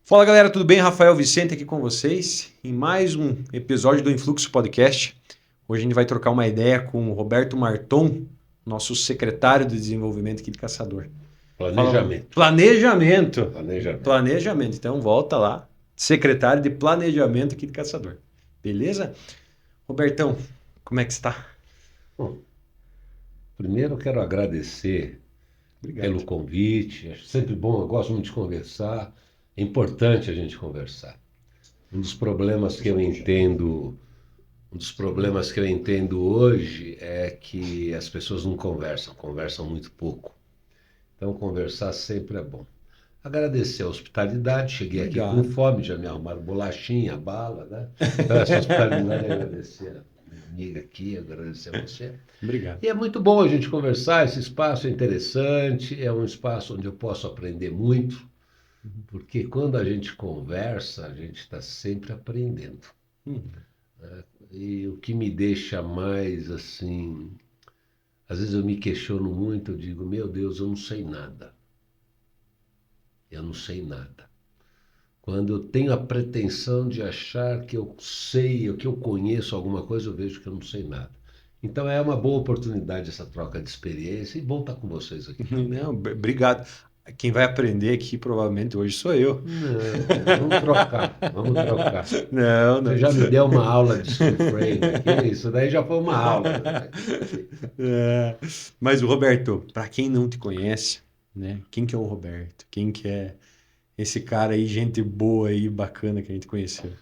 Fala galera, tudo bem? Rafael Vicente aqui com vocês em mais um episódio do Influxo Podcast. Hoje a gente vai trocar uma ideia com o Roberto Marton, nosso secretário de desenvolvimento aqui de Caçador. Fala, Planejamento. planejamento. Planejamento. Planejamento. Então volta lá, secretário de planejamento aqui de Caçador. Beleza? Robertão, como é que está? Bom, primeiro eu quero agradecer pelo Obrigado. convite. Acho sempre bom, eu gosto muito de conversar. É importante a gente conversar. Um dos problemas que eu entendo, um dos problemas que eu entendo hoje é que as pessoas não conversam, conversam muito pouco. Então conversar sempre é bom. Agradecer a hospitalidade, cheguei aqui com Obrigado. fome, já me arrumaram bolachinha, bala, né? Então, essa hospitalidade, agradecer a minha amiga aqui, agradecer a você. Obrigado. E é muito bom a gente conversar, esse espaço é interessante, é um espaço onde eu posso aprender muito, porque quando a gente conversa, a gente está sempre aprendendo. Hum. E o que me deixa mais assim, às vezes eu me questiono muito, eu digo, meu Deus, eu não sei nada. Eu não sei nada. Quando eu tenho a pretensão de achar que eu sei, ou que eu conheço alguma coisa, eu vejo que eu não sei nada. Então é uma boa oportunidade essa troca de experiência e bom estar com vocês aqui também. Não, obrigado. Quem vai aprender aqui provavelmente hoje sou eu. Não, vamos trocar, vamos trocar. Não, Você não. já me deu uma aula de steel frame aqui, isso daí já foi uma aula. É, mas o Roberto, para quem não te conhece, né? Quem que é o Roberto? Quem que é esse cara aí, gente boa aí, bacana que a gente conheceu?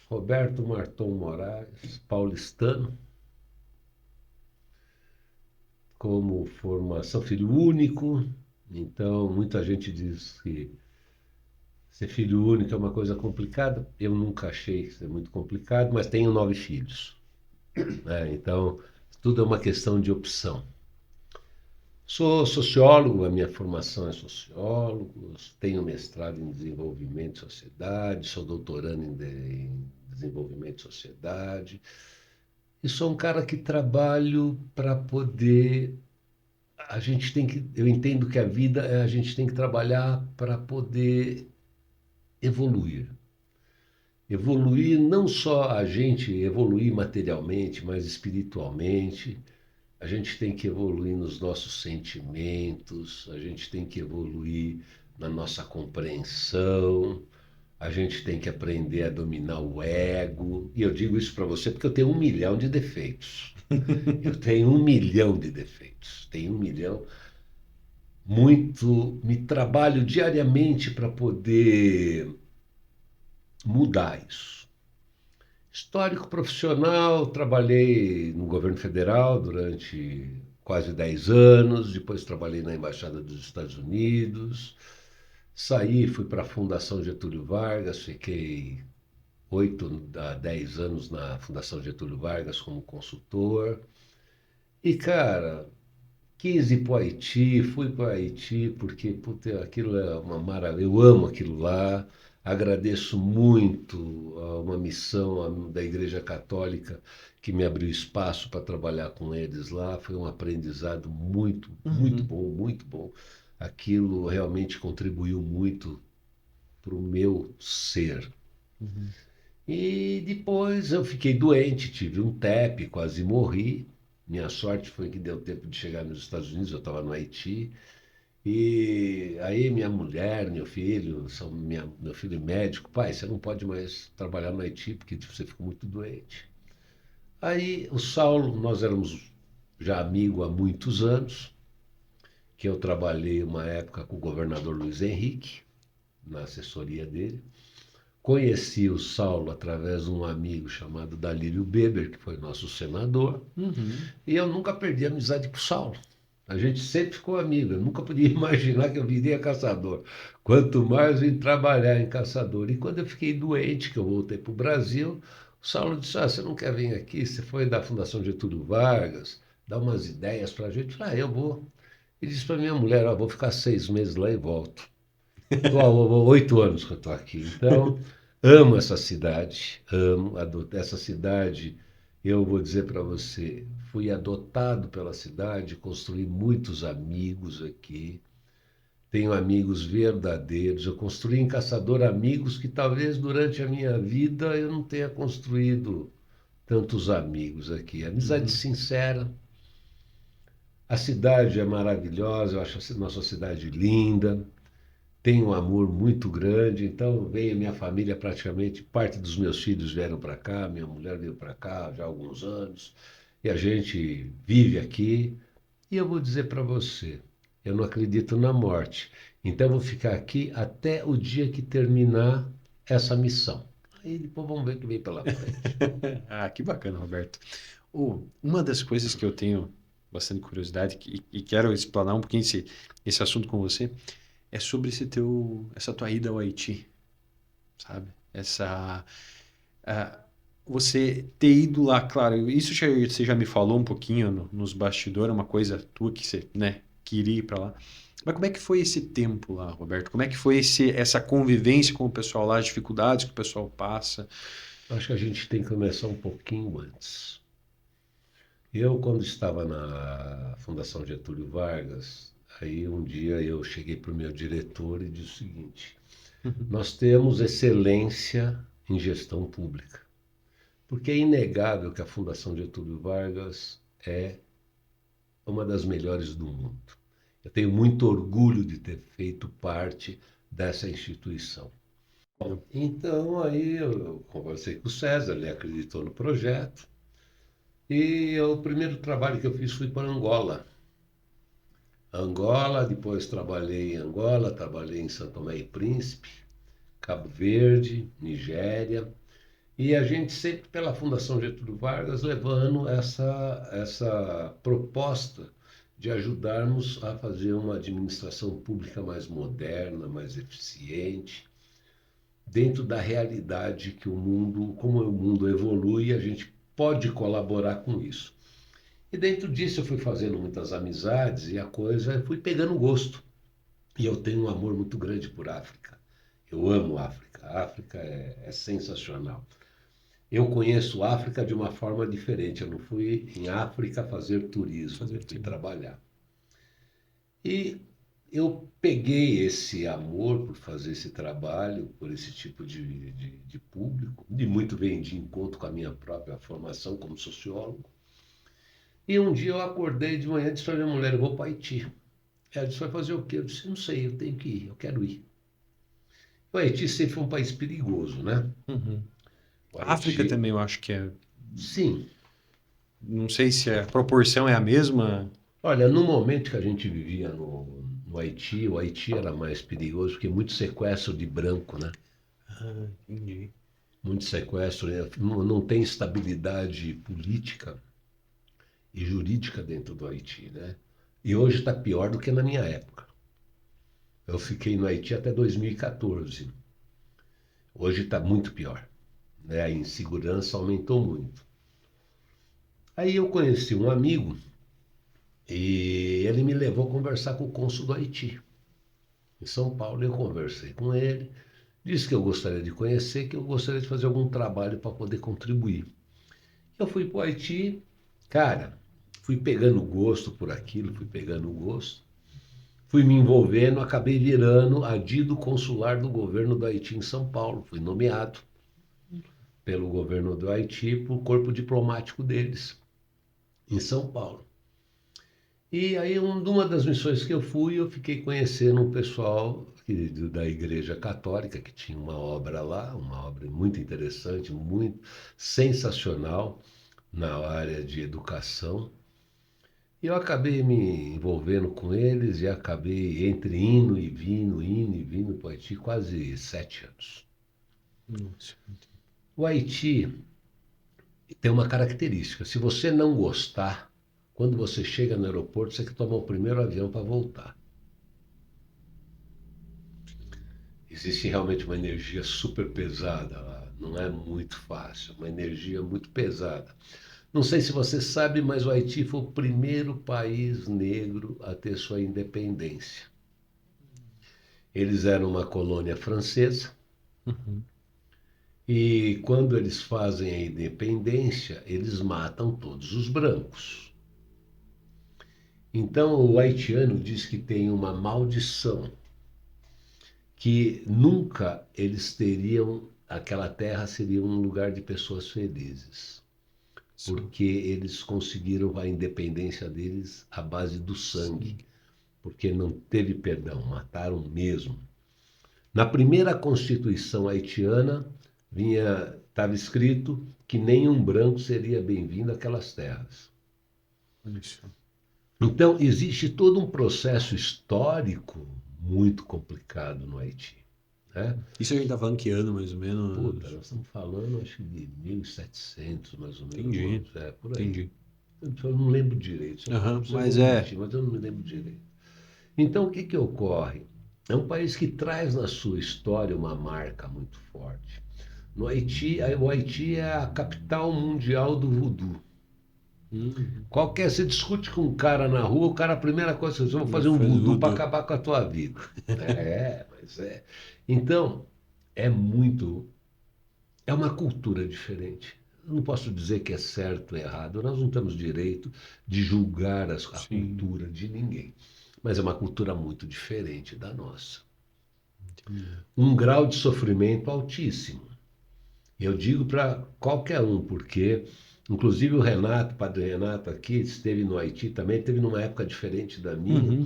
Roberto Marton Moraes, paulistano, como formação, filho único, então muita gente diz que ser filho único é uma coisa complicada. Eu nunca achei ser muito complicado, mas tenho 9 filhos, né? Então, tudo é uma questão de opção. Sou sociólogo, a minha formação é sociólogo, tenho mestrado em desenvolvimento de sociedade, sou doutorando em desenvolvimento de sociedade e sou um cara que trabalho para poder. A gente tem que, eu entendo que a vida a gente tem que trabalhar para poder evoluir. Evoluir não só a gente evoluir materialmente, mas espiritualmente. A gente tem que evoluir nos nossos sentimentos, a gente tem que evoluir na nossa compreensão, a gente tem que aprender a dominar o ego. E eu digo isso para você porque eu tenho 1 milhão de defeitos. Eu tenho 1 milhão de defeitos. Tenho 1 milhão. Muito. Me trabalho diariamente para poder mudar isso. Histórico profissional, trabalhei no governo federal durante quase 10 anos, depois trabalhei na Embaixada dos Estados Unidos, saí, fui para a Fundação Getúlio Vargas, fiquei 8 a 10 anos na Fundação Getúlio Vargas como consultor. E, cara, quis ir para o Haiti, fui para o Haiti porque puta, aquilo é uma maravilha, eu amo aquilo lá. Agradeço muito a uma missão da Igreja Católica que me abriu espaço para trabalhar com eles lá. Foi um aprendizado muito, muito Uhum, bom, muito bom. Aquilo realmente contribuiu muito para o meu ser. uhum. E depois eu fiquei doente, tive um TEP, quase morri. Minha sorte foi que deu tempo de chegar nos Estados Unidos, eu estava no Haiti. E aí minha mulher, meu filho, meu filho é médico, pai, você não pode mais trabalhar no Haiti porque você ficou muito doente. Aí o Saulo, nós éramos já amigos há muitos anos, que eu trabalhei uma época com o governador Luiz Henrique, na assessoria dele. Conheci o Saulo através de um amigo chamado Dalírio Beber, que foi nosso senador, Uhum. e eu nunca perdi a amizade com o Saulo. A gente sempre ficou amigo. Eu nunca podia imaginar que eu viria caçador. Quanto mais vim trabalhar em caçador. E quando eu fiquei doente, que eu voltei para o Brasil, o Saulo disse: "Ah, você não quer vir aqui? Você foi da Fundação Getúlio Vargas, dá umas ideias para a gente." Eu falei: "Ah, eu vou." Ele disse para minha mulher: "Ó, vou ficar 6 meses lá e volto." Estou há 8 anos que eu estou aqui. Então, amo essa cidade, amo essa cidade. Eu vou dizer para você, fui adotado pela cidade, construí muitos amigos aqui, tenho amigos verdadeiros. Eu construí em Caçador amigos que talvez durante a minha vida eu não tenha construído tantos amigos aqui. Amizade Uhum. sincera. A cidade é maravilhosa, eu acho a nossa cidade linda. Tenho um amor muito grande, então vem a minha família praticamente, parte dos meus filhos vieram para cá, minha mulher veio para cá já há alguns anos, e a gente vive aqui. E eu vou dizer para você, eu não acredito na morte, então eu vou ficar aqui até o dia que terminar essa missão. Aí depois vamos ver o que vem pela frente. Ah, que bacana, Roberto. Uma das coisas que eu tenho bastante curiosidade e quero explanar um pouquinho esse assunto com você é sobre essa tua ida ao Haiti, sabe? Ah, você ter ido lá, claro, isso você já me falou um pouquinho nos bastidores, é uma coisa tua que você, né, queria ir para lá. Mas como é que foi esse tempo lá, Roberto? Como é que foi essa convivência com o pessoal lá, as dificuldades que o pessoal passa? Acho que a gente tem que começar um pouquinho antes. Eu, quando estava na Fundação Getúlio Vargas, aí um dia eu cheguei para o meu diretor e disse o seguinte: Uhum. nós temos excelência em gestão pública, porque é inegável que a Fundação Getúlio Vargas é uma das melhores do mundo. Eu tenho muito orgulho de ter feito parte dessa instituição. Bom, então aí eu conversei com o César, ele acreditou no projeto, e o primeiro trabalho que eu fiz foi para Angola. Angola, depois trabalhei em Angola, trabalhei em São Tomé e Príncipe, Cabo Verde, Nigéria, e a gente sempre pela Fundação Getúlio Vargas levando essa proposta de ajudarmos a fazer uma administração pública mais moderna, mais eficiente, dentro da realidade que o mundo, como o mundo evolui, a gente pode colaborar com isso. E dentro disso eu fui fazendo muitas amizades e a coisa, eu fui pegando gosto. E eu tenho um amor muito grande por África. Eu amo África. A África é sensacional. Eu conheço a África de uma forma diferente. Eu não fui em África fazer turismo, Fazer eu fui tudo. trabalhar. E eu peguei esse amor por fazer esse trabalho, por esse tipo de público, e muito vem de encontro com a minha própria formação como sociólogo. E um dia eu acordei de manhã e disse para minha mulher: eu vou para Haiti. Ela disse: vai fazer o quê? Eu disse: não sei, eu tenho que ir, eu quero ir. O Haiti sempre foi um país perigoso, né? Uhum. O A África Haiti, também eu acho que é. sim. Não sei se a proporção é a mesma. Olha, no momento que a gente vivia no Haiti, o Haiti era mais perigoso porque muito sequestro de branco, né? Ah, entendi. Muito sequestro, né? Não tem estabilidade política e jurídica dentro do Haiti, né? E hoje está pior do que na minha época. Eu fiquei no Haiti até 2014. Hoje está muito pior, né? A insegurança aumentou muito. Aí eu conheci um amigo e ele me levou a conversar com o cônsul do Haiti, em São Paulo. Eu conversei com ele, disse que eu gostaria de conhecer, que eu gostaria de fazer algum trabalho para poder contribuir. Eu fui para o Haiti, cara, fui pegando gosto por aquilo, fui pegando gosto, fui me envolvendo, acabei virando adido consular do governo do Haiti em São Paulo. Fui nomeado pelo governo do Haiti para o corpo diplomático deles, em São Paulo. E aí, uma das missões que eu fui, eu fiquei conhecendo um pessoal da Igreja Católica, que tinha uma obra lá, uma obra muito interessante, muito sensacional na área de educação. E eu acabei me envolvendo com eles e acabei entre indo e vindo para o Haiti quase 7 anos. Nossa. O Haiti tem uma característica: se você não gostar, quando você chega no aeroporto, você tem que tomar o primeiro avião para voltar. Existe realmente uma energia super pesada lá, não é muito fácil, uma energia muito pesada. Não sei se você sabe, mas o Haiti foi o primeiro país negro a ter sua independência. Eles eram uma colônia francesa Uhum. e quando eles fazem a independência, eles matam todos os brancos. Então o haitiano diz que tem uma maldição. que nunca eles teriam, aquela terra seria um lugar de pessoas felizes, porque eles conseguiram a independência deles à base do sangue, porque não teve perdão, mataram mesmo. Na primeira Constituição haitiana estava escrito que nenhum branco seria bem-vindo àquelas terras. Isso. Então, existe todo um processo histórico muito complicado no Haiti, né? Isso a gente tá falando que ano, mais ou menos? Puta, nós estamos falando, acho que de 1700, mais ou menos. Entendi. Por aí. Entendi. Eu não lembro direito, Mas mas eu não me lembro direito. Então, o que que ocorre? É um país que traz na sua história uma marca muito forte. No Haiti, o Haiti é a capital mundial do voodoo. Qualquer, você discute com um cara na rua, o cara, a primeira coisa que você diz, eu vou fazer um Faz voodoo para voodoo. acabar com a tua vida. Mas é. Então, é muito. É uma cultura diferente. Eu não posso dizer que é certo ou errado, nós não temos direito de julgar a Sim. cultura de ninguém. Mas é uma cultura muito diferente da nossa. Um grau de sofrimento altíssimo. Eu digo para qualquer um, porque, inclusive o Renato, Padre Renato aqui, esteve no Haiti também, esteve numa época diferente da minha,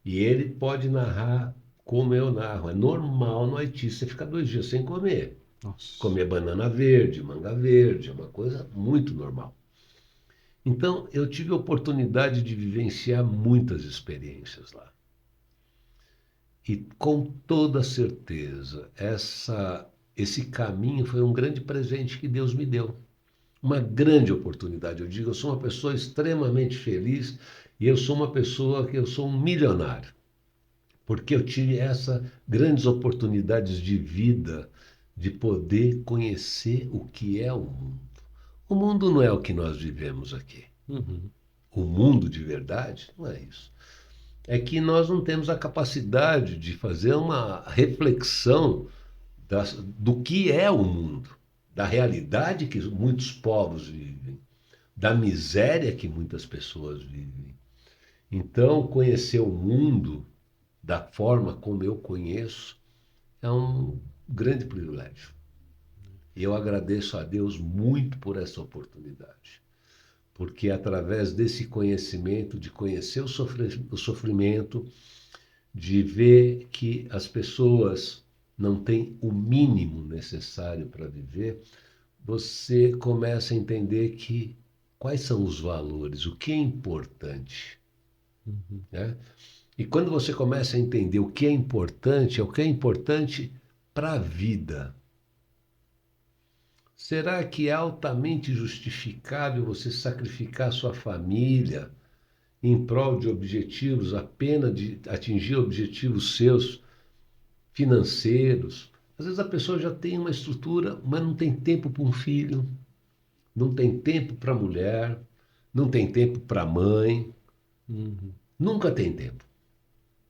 e ele pode narrar como eu narro. É normal no Haiti você ficar 2 dias sem comer. Nossa. Comer banana verde, manga verde, é uma coisa muito normal. Então, eu tive a oportunidade de vivenciar muitas experiências lá. E com toda certeza, esse caminho foi um grande presente que Deus me deu. Uma grande oportunidade. Eu digo, eu sou uma pessoa extremamente feliz e eu sou uma pessoa que eu sou um milionário. Porque eu tive essas grandes oportunidades de vida, de poder conhecer o que é o mundo. O mundo não é o que nós vivemos aqui. O mundo de verdade não é isso. É que nós não temos a capacidade de fazer uma reflexão do que é o mundo, da realidade que muitos povos vivem, da miséria que muitas pessoas vivem. Então, conhecer o mundo da forma como eu conheço é um grande privilégio. E eu agradeço a Deus muito por essa oportunidade. Porque através desse conhecimento, de conhecer o sofrimento, de ver que as pessoas não têm o mínimo necessário para viver, você começa a entender que quais são os valores, o que é importante, né? E quando você começa a entender o que é o que é importante para a vida. Será que é altamente justificável você sacrificar sua família em prol de objetivos, apenas de atingir objetivos seus financeiros? Às vezes a pessoa já tem uma estrutura, mas não tem tempo para um filho, não tem tempo para a mulher, não tem tempo para a mãe, nunca tem tempo.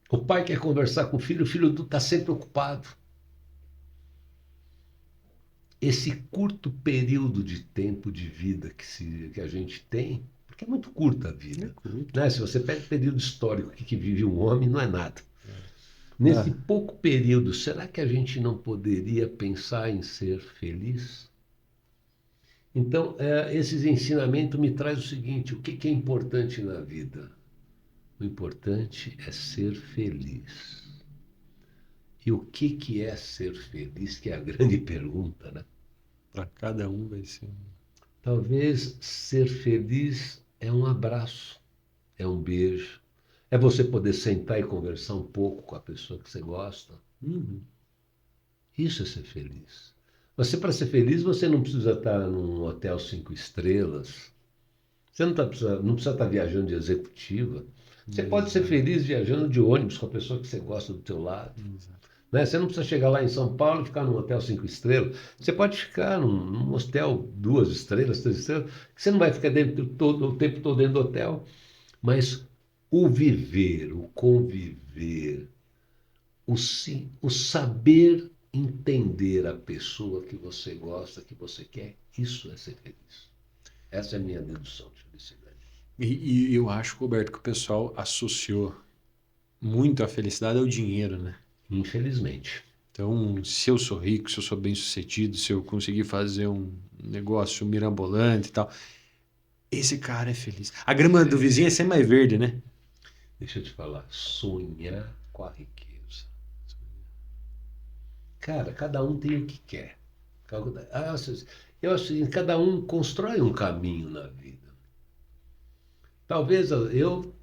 O pai quer conversar com o filho está sempre ocupado. Esse curto período de tempo de vida que a gente tem, porque é muito curta a vida, né? Se você pega o período histórico que vive um homem, não é nada. Nesse pouco período, será que a gente não poderia pensar em ser feliz? Então, esses ensinamentos me trazem o seguinte: o que é importante na vida? O importante é ser feliz. E o que é ser feliz? Que é a grande pergunta, né? Para cada um vai ser. Talvez ser feliz é um abraço, é um beijo, é você poder sentar e conversar um pouco com a pessoa que você gosta. Isso é ser feliz. Para ser feliz, você não precisa estar num hotel 5 estrelas. Você não precisa estar viajando de executiva. Você pode ser feliz viajando de ônibus com a pessoa que você gosta do teu lado. Né? Você não precisa chegar lá em São Paulo e ficar num hotel 5 estrelas. Você pode ficar num hotel 2 estrelas, 3 estrelas, que você não vai ficar o tempo todo dentro do hotel. Mas o viver, o conviver, o saber entender a pessoa que você gosta, que você quer, isso é ser feliz. Essa é a minha dedução de felicidade. E eu acho, Roberto, que o pessoal associou muito a felicidade ao dinheiro, né? Infelizmente. Então, se eu sou rico, se eu sou bem-sucedido, se eu conseguir fazer um negócio mirabolante e tal, esse cara é feliz. A grama do vizinho é sempre mais verde, né? Deixa eu te falar, sonhar com a riqueza. Cara, cada um tem o que quer. Eu acho que cada um constrói um caminho na vida. Talvez eu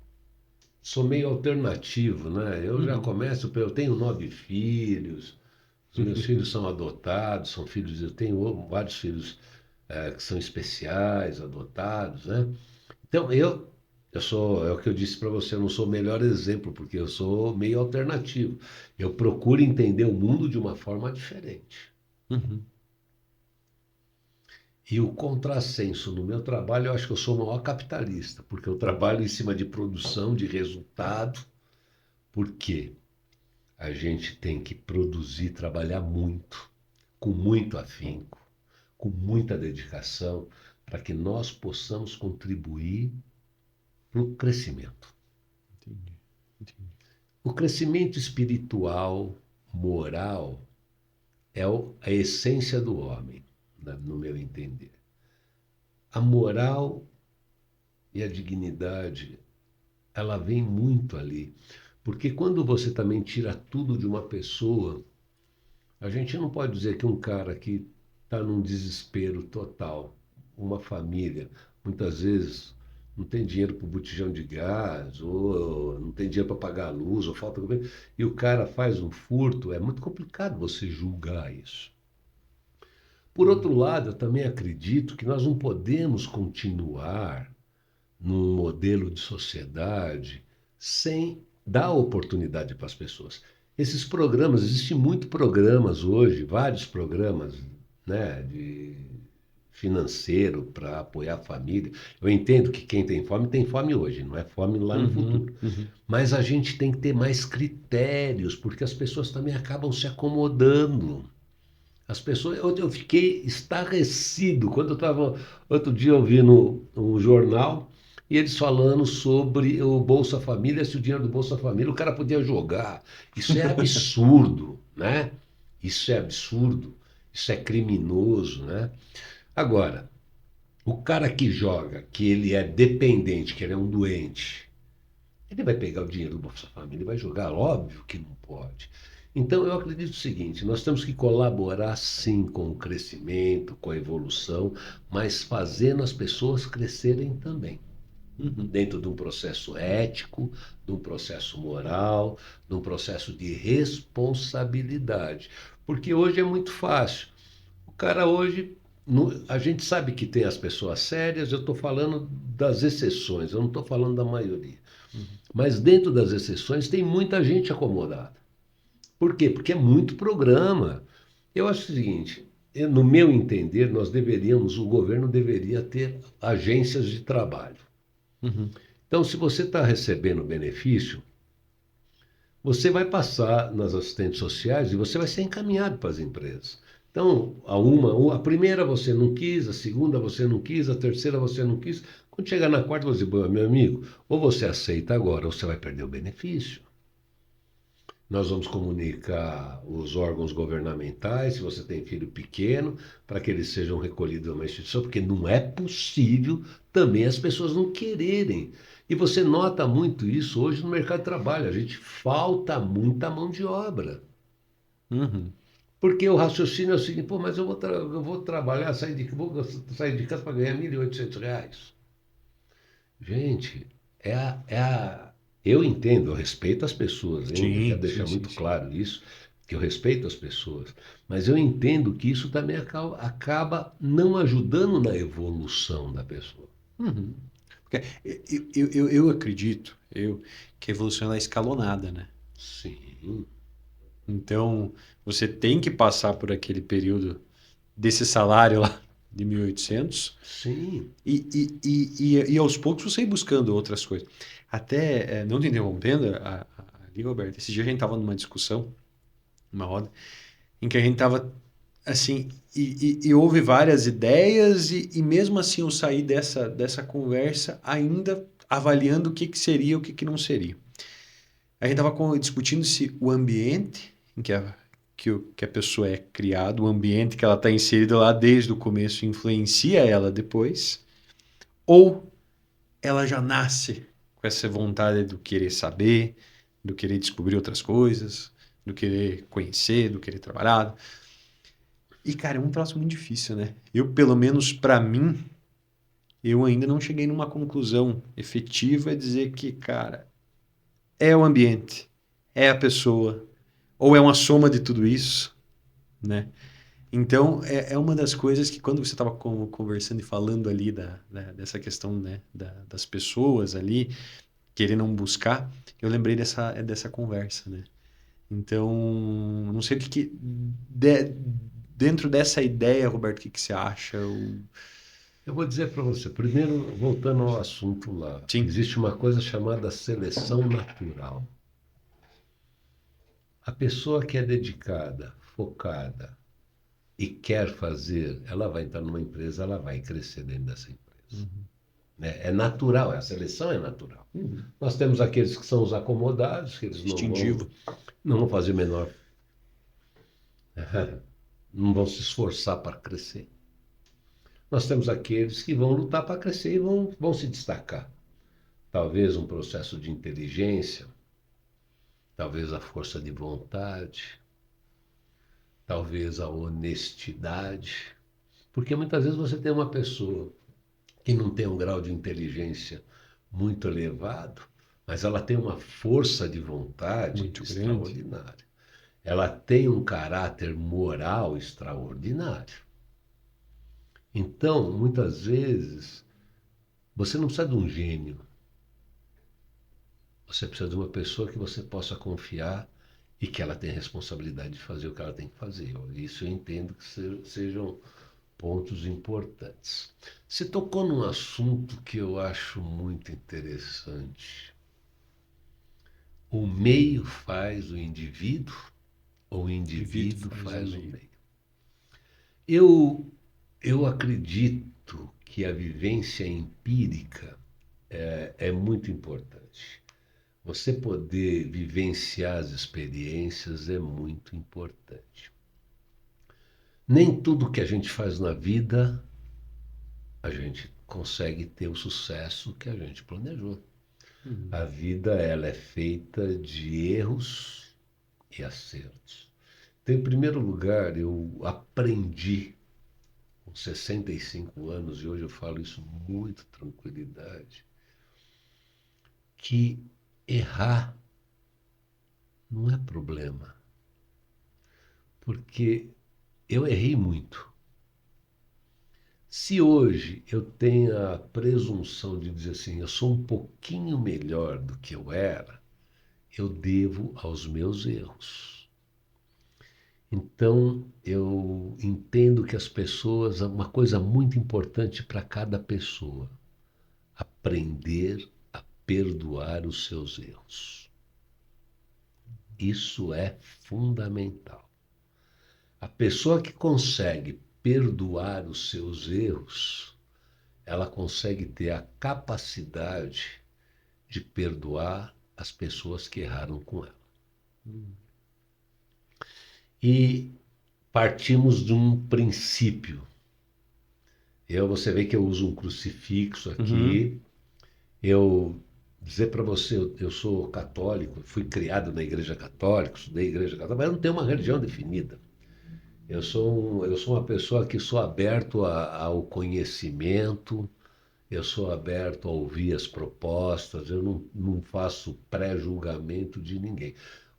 sou meio alternativo, né? Eu já Uhum. começo, eu tenho 9 filhos, os meus filhos são adotados, são filhos, eu tenho vários filhos que são especiais, adotados, né? Então eu sou, é o que eu disse para você, eu não sou o melhor exemplo, porque eu sou meio alternativo. Eu procuro entender o mundo de uma forma diferente. Uhum. E o contrassenso no meu trabalho, eu acho que eu sou o maior capitalista, porque eu trabalho em cima de produção, de resultado. Por quê? A gente tem que produzir, trabalhar muito, com muito afinco, com muita dedicação, para que nós possamos contribuir para o crescimento. Entendi, entendi. O crescimento espiritual, moral, é a essência do homem, no meu entender. A moral e a dignidade, ela vem muito ali. Porque quando você também tira tudo de uma pessoa, a gente não pode dizer que um cara que está num desespero total, uma família, muitas vezes não tem dinheiro para o botijão de gás, ou não tem dinheiro para pagar a luz, ou falta. E o cara faz um furto, é muito complicado você julgar isso. Por outro lado, eu também acredito que nós não podemos continuar num modelo de sociedade sem dar oportunidade para as pessoas. Esses programas, existem muitos programas hoje, vários programas, né, de financeiro para apoiar a família. Eu entendo que quem tem fome hoje, não é fome lá no Uhum, futuro. uhum. Mas a gente tem que ter mais critérios, porque as pessoas também acabam se acomodando. As pessoas, eu fiquei estarrecido quando eu estava outro dia ouvindo um jornal e eles falando sobre o Bolsa Família, se o dinheiro do Bolsa Família o cara podia jogar. Isso é absurdo, né? Isso é absurdo, isso é criminoso, né? Agora, o cara que joga, que ele é dependente, que ele é um doente, ele vai pegar o dinheiro do Bolsa Família e vai jogar? Óbvio que não pode. Então, eu acredito o seguinte: nós temos que colaborar sim com o crescimento, com a evolução, mas fazendo as pessoas crescerem também. Uhum. Dentro de um processo ético, de um processo moral, de um processo de responsabilidade. Porque hoje é muito fácil. O cara hoje, a gente sabe que tem as pessoas sérias, eu estou falando das exceções, eu não estou falando da maioria. Uhum. Mas dentro das exceções tem muita gente acomodada. Por quê? Porque é muito programa. Eu acho o seguinte, no meu entender, o governo deveria ter agências de trabalho. Uhum. Então, se você está recebendo benefício, você vai passar nas assistentes sociais e você vai ser encaminhado para as empresas. Então, a primeira você não quis, a segunda você não quis, a terceira você não quis. Quando chegar na quarta, você diz, meu amigo, ou você aceita agora ou você vai perder o benefício. Nós vamos comunicar os órgãos governamentais, se você tem filho pequeno, para que eles sejam recolhidos a uma instituição, porque não é possível também as pessoas não quererem. E você nota muito isso hoje no mercado de trabalho. A gente falta muita mão de obra. Uhum. Porque o raciocínio é o seguinte, pô, mas eu vou trabalhar, vou sair de casa para ganhar R$ 1.800. Gente, eu entendo, eu respeito as pessoas, hein? Eu quero Sim, sim, deixar sim, muito sim. claro isso, que eu respeito as pessoas, mas eu entendo que isso também acaba não ajudando na evolução da pessoa. Uhum. Porque eu acredito que a evolução ela é escalonada, né? Sim, Então, você tem que passar por aquele período desse salário lá de 1.800 sim, e aos poucos você ir buscando outras coisas. Até, não te interrompendo, ali, Roberto, esse dia a gente estava numa discussão, numa roda, em que a gente estava assim, e houve várias ideias, e mesmo assim eu saí dessa conversa ainda avaliando o que seria e o que não seria. A gente estava discutindo se o ambiente em que a pessoa é criada, o ambiente que ela está inserida lá desde o começo influencia ela depois, ou ela já nasce com essa vontade do querer saber, do querer descobrir outras coisas, do querer conhecer, do querer trabalhar. E, cara, é um troço muito difícil, né? Eu, pelo menos para mim, eu ainda não cheguei numa conclusão efetiva de dizer que, cara, é o ambiente, é a pessoa, ou é uma soma de tudo isso, né? Então, é uma das coisas que quando você estava conversando e falando ali dessa questão, né, das pessoas ali, querendo buscar, eu lembrei dessa conversa, né? Então, não sei o dentro dessa ideia, Roberto, o que você acha? Eu vou dizer para você, primeiro, voltando ao assunto lá, Sim, existe uma coisa chamada seleção natural. A pessoa que é dedicada, focada e quer fazer, ela vai entrar numa empresa, ela vai crescer dentro dessa empresa. Né? É natural, a seleção é natural. Nós temos aqueles que são os acomodados, que eles instintivo. não vão fazer menor, não vão se esforçar para crescer. Nós temos aqueles que vão lutar para crescer e vão se destacar. Talvez um processo de inteligência, talvez a força de vontade, talvez a honestidade. Porque muitas vezes você tem uma pessoa que não tem um grau de inteligência muito elevado, mas ela tem uma força de vontade Muito grande. extraordinária. Ela tem um caráter moral extraordinário. Então, muitas vezes, você não precisa de um gênio. Você precisa de uma pessoa que você possa confiar e que ela tenha responsabilidade de fazer o que ela tem que fazer. Isso eu entendo que sejam pontos importantes. Você tocou num assunto que eu acho muito interessante. O meio faz o indivíduo ou o Indivíduo indivíduo faz o faz o meio. meio? Eu acredito que a vivência empírica é muito importante. Você poder vivenciar as experiências é muito importante. Nem tudo que a gente faz na vida a gente consegue ter o sucesso que a gente planejou. A vida ela é feita de erros e acertos. Então, em primeiro lugar, eu aprendi com 65 anos, e hoje eu falo isso com muita tranquilidade, que errar não é problema. Porque eu errei muito. Se hoje eu tenho a presunção de dizer assim, eu sou um pouquinho melhor do que eu era, eu devo aos meus erros. Então, eu entendo que as pessoas, uma coisa muito importante para cada pessoa, aprender a perdoar os seus erros. Isso é fundamental. A pessoa que consegue perdoar os seus erros, ela consegue ter a capacidade de perdoar as pessoas que erraram com ela. E partimos de um princípio. Você vê que eu uso um crucifixo Uhum. aqui. Eu dizer para você, eu sou católico, fui criado na igreja católica, estudei igreja católica, mas eu não tenho uma religião definida. Eu sou uma pessoa que sou aberto ao conhecimento, eu sou aberto a ouvir as propostas, eu não faço pré-julgamento de ninguém.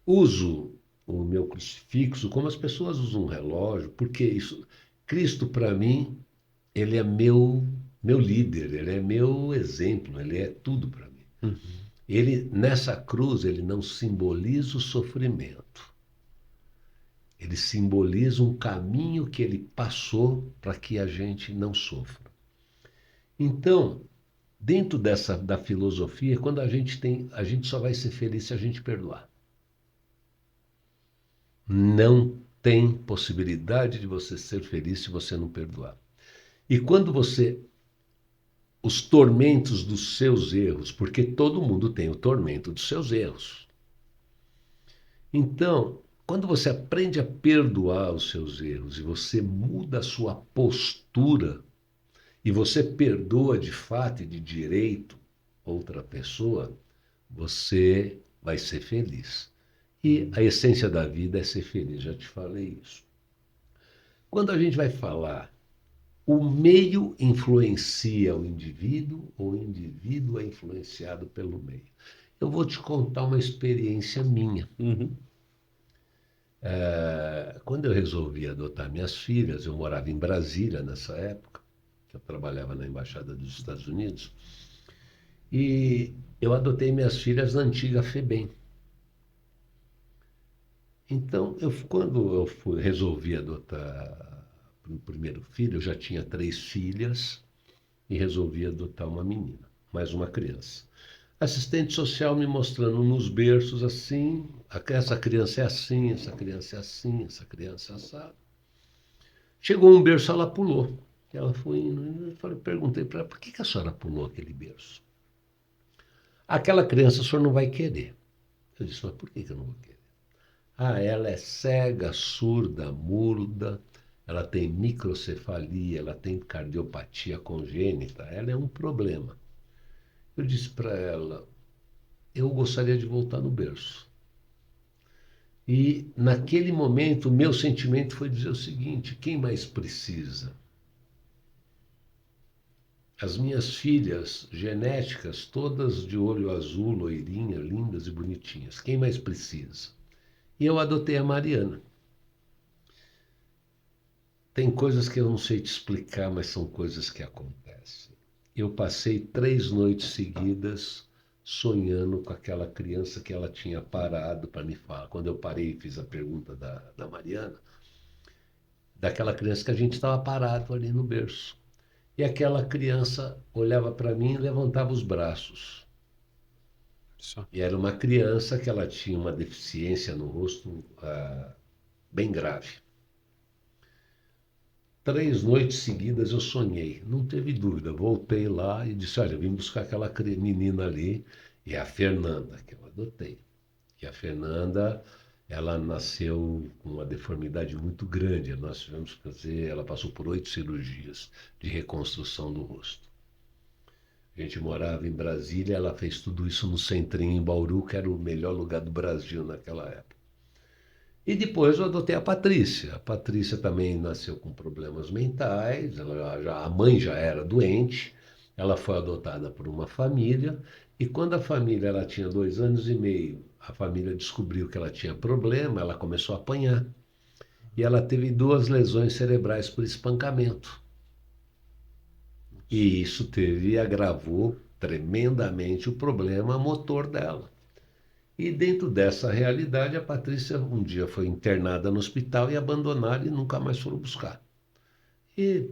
Uso o meu crucifixo como as pessoas usam um relógio, porque isso, Cristo para mim, ele é meu líder, ele é meu exemplo, ele é tudo para mim. Uhum. Ele nessa cruz ele não simboliza o sofrimento. Ele simboliza um caminho que ele passou para que a gente não sofra. Então, dentro da filosofia, quando a gente só vai ser feliz se a gente perdoar. Não tem possibilidade de você ser feliz se você não perdoar. E quando os tormentos dos seus erros, porque todo mundo tem o tormento dos seus erros. Então, quando você aprende a perdoar os seus erros e você muda a sua postura e você perdoa de fato e de direito outra pessoa, você vai ser feliz. E a essência da vida é ser feliz, já te falei isso. Quando a gente vai falar, o meio influencia o indivíduo ou o indivíduo é influenciado pelo meio? Eu vou te contar uma experiência minha. Uhum. Quando eu resolvi adotar minhas filhas, eu morava em Brasília nessa época, eu trabalhava na Embaixada dos Estados Unidos, e eu adotei minhas filhas na antiga FEBEM. Então, quando resolvi adotar o primeiro filho, eu já tinha 3 filhas e resolvi adotar uma menina, mais uma criança. Assistente social me mostrando nos berços assim, essa criança é assim, essa criança é assim, essa criança é assada. Chegou um berço, ela pulou. Ela foi indo, perguntei para ela, por que a senhora pulou aquele berço? Aquela criança o senhor não vai querer. Eu disse, mas por que eu não vou querer? Ah, ela é cega, surda, muda, ela tem microcefalia, ela tem cardiopatia congênita, ela é um problema. Eu disse para ela, eu gostaria de voltar no berço. E naquele momento, o meu sentimento foi dizer o seguinte, quem mais precisa? As minhas filhas genéticas, todas de olho azul, loirinha, lindas e bonitinhas. Quem mais precisa? E eu adotei a Mariana. Tem coisas que eu não sei te explicar, mas são coisas que acontecem. Eu passei 3 noites seguidas sonhando com aquela criança que ela tinha parado para me falar. Quando eu parei e fiz a pergunta da Mariana, daquela criança que a gente estava parado ali no berço. E aquela criança olhava para mim e levantava os braços. Só. E era uma criança que ela tinha uma deficiência no rosto bem grave. 3 noites seguidas eu sonhei, não teve dúvida. Voltei lá e disse, olha, eu vim buscar aquela menina ali, e é a Fernanda, que eu adotei. E a Fernanda, ela nasceu com uma deformidade muito grande. Nós tivemos que fazer, ela passou por 8 cirurgias de reconstrução do rosto. A gente morava em Brasília, ela fez tudo isso no Centrinho, em Bauru, que era o melhor lugar do Brasil naquela época. E depois eu adotei a Patrícia. A Patrícia também nasceu com problemas mentais, a mãe já era doente, ela foi adotada por uma família, e quando a família ela tinha 2 anos e meio, a família descobriu que ela tinha problema, ela começou a apanhar. E ela teve 2 lesões cerebrais por espancamento. E isso agravou tremendamente o problema motor dela. E dentro dessa realidade, a Patrícia um dia foi internada no hospital e abandonaram e nunca mais foram buscar. E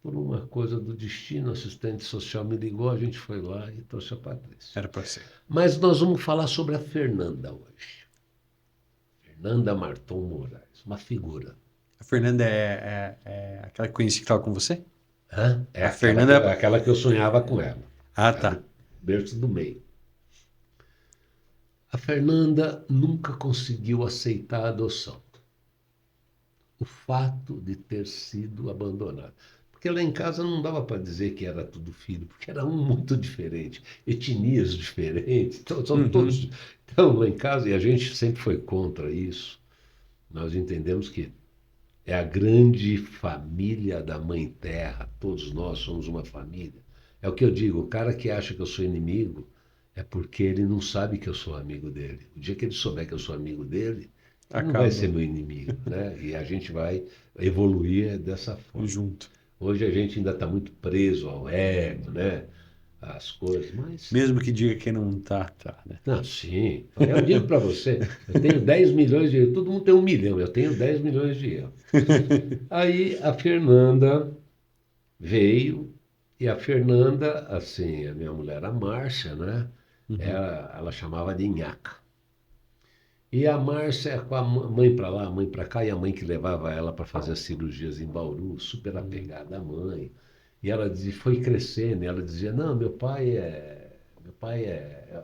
por uma coisa do destino, o assistente social me ligou, a gente foi lá e trouxe a Patrícia. Era para ser. Mas nós vamos falar sobre a Fernanda hoje. Fernanda Marton Moraes, uma figura. A Fernanda é aquela que conheci que estava com você? Hã? É A aquela, Fernanda. aquela que eu sonhava com ela. Ah, tá. Berço do meio. A Fernanda nunca conseguiu aceitar a adoção. O fato de ter sido abandonada. Porque lá em casa não dava para dizer que era tudo filho, porque era um muito diferente, etnias diferentes, então, são todos. Então, lá em casa, e a gente sempre foi contra isso, nós entendemos que é a grande família da Mãe Terra, todos nós somos uma família. É o que eu digo, o cara que acha que eu sou inimigo é porque ele não sabe que eu sou amigo dele. O dia que ele souber que eu sou amigo dele, ele não vai ser meu inimigo, né? E a gente vai evoluir dessa forma. Junto. Hoje a gente ainda está muito preso ao ego, né? Às coisas, mas... Mesmo que diga que não tá, né? Não, sim. Eu digo para você, eu tenho 10 milhões de euros. Todo mundo tem 1 milhão, eu tenho 10 milhões de euros. Aí a Fernanda veio, e a Fernanda, assim, a minha mulher, a Márcia, né? Ela chamava de Nhaca. E a Márcia com a mãe para lá, a mãe para cá, e a mãe que levava ela para fazer as cirurgias em Bauru, super apegada à mãe. E ela dizia, foi crescendo, e ela dizia, não,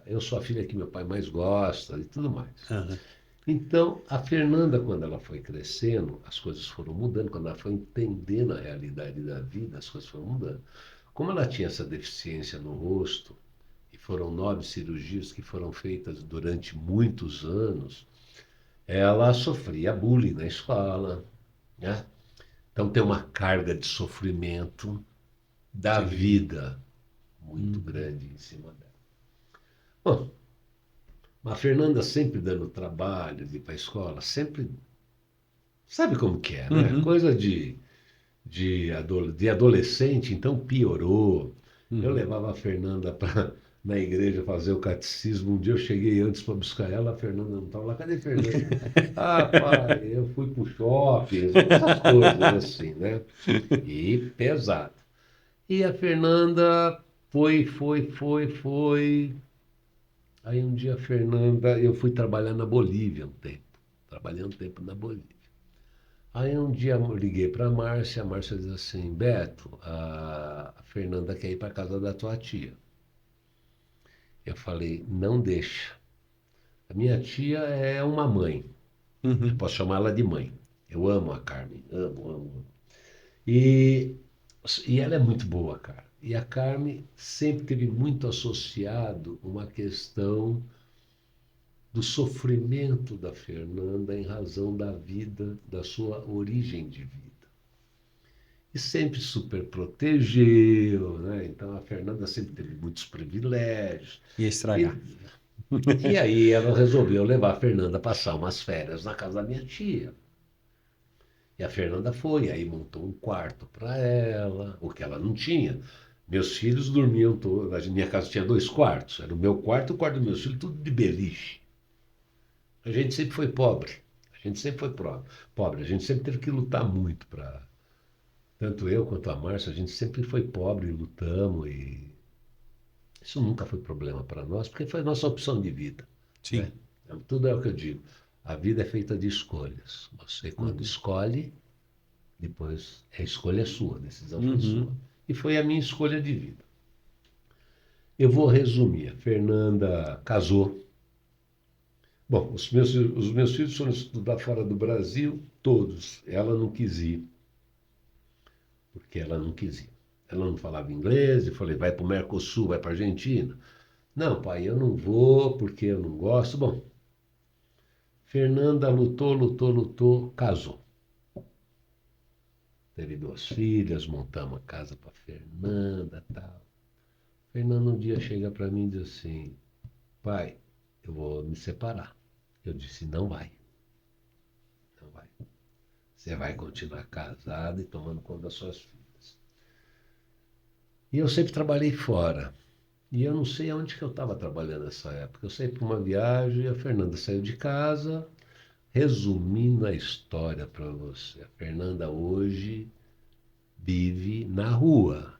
eu sou a filha que meu pai mais gosta e tudo mais. Uhum. Então, a Fernanda, quando ela foi crescendo, as coisas foram mudando. Quando ela foi entendendo a realidade da vida, as coisas foram mudando. Como ela tinha essa deficiência no rosto, e foram 9 cirurgias que foram feitas durante muitos anos, ela sofria bullying na escola, né? Então tem uma carga de sofrimento da Sim. vida muito Uhum. grande em cima dela. Bom, a Fernanda sempre dando trabalho de ir para a escola, sempre. Sabe como que é, né? Uhum. Coisa de adolescente, então piorou. Eu Uhum. levava a Fernanda na igreja fazer o catecismo. Um dia eu cheguei antes para buscar ela, a Fernanda não estava lá. Cadê a Fernanda? Ah, pai, eu fui pro shopping, essas coisas assim, né? E pesado. E a Fernanda foi. Aí um dia a Fernanda, eu fui trabalhar na Bolívia um tempo. Trabalhei um tempo na Bolívia. Aí um dia eu liguei para a Márcia diz assim, Beto, a Fernanda quer ir para casa da tua tia. Eu falei, não deixa. A minha tia é uma mãe. Eu Uhum. posso chamá-la de mãe. Eu amo a Carmen, amo, amo, amo. E, e ela é muito boa, cara. E a Carmen sempre teve muito associado uma questão do sofrimento da Fernanda em razão da vida, da sua origem de vida. E sempre super protegeu, né? Então a Fernanda sempre teve muitos privilégios. Ia E, estragar. e aí ela resolveu levar a Fernanda a passar umas férias na casa da minha tia. E a Fernanda foi, aí montou um quarto para ela, o que ela não tinha. Meus filhos dormiam todos. A minha casa tinha 2 quartos. Era o meu quarto e o quarto dos meus filhos, tudo de beliche. A gente sempre foi pobre. A gente sempre foi pobre. A gente sempre teve que lutar muito para. Tanto eu quanto a Márcia, a gente sempre foi pobre, lutamos e isso nunca foi problema para nós, porque foi a nossa opção de vida, né? Sim. Tudo é o que eu digo. A vida é feita de escolhas. Você, quando Uhum. escolhe, depois a escolha é sua, a decisão foi sua. Uhum. E foi a minha escolha de vida. Eu vou resumir. A Fernanda casou. Bom, os meus filhos foram estudar fora do Brasil, todos. Ela não quis ir, porque ela não quis ir. Ela não falava inglês, eu falei, vai para o Mercosul, vai para a Argentina. Não, pai, eu não vou porque eu não gosto. Bom, Fernanda lutou, lutou, lutou, casou. Teve 2 filhas, montamos a casa para Fernanda, tal. Fernanda um dia chega para mim e diz assim: pai, eu vou me separar. Eu disse: não vai, não vai. Você vai continuar casado e tomando conta das suas filhas. E eu sempre trabalhei fora. E eu não sei aonde que eu estava trabalhando nessa época. Eu saí para uma viagem, a Fernanda saiu de casa. Resumindo a história para você, a Fernanda hoje vive na rua,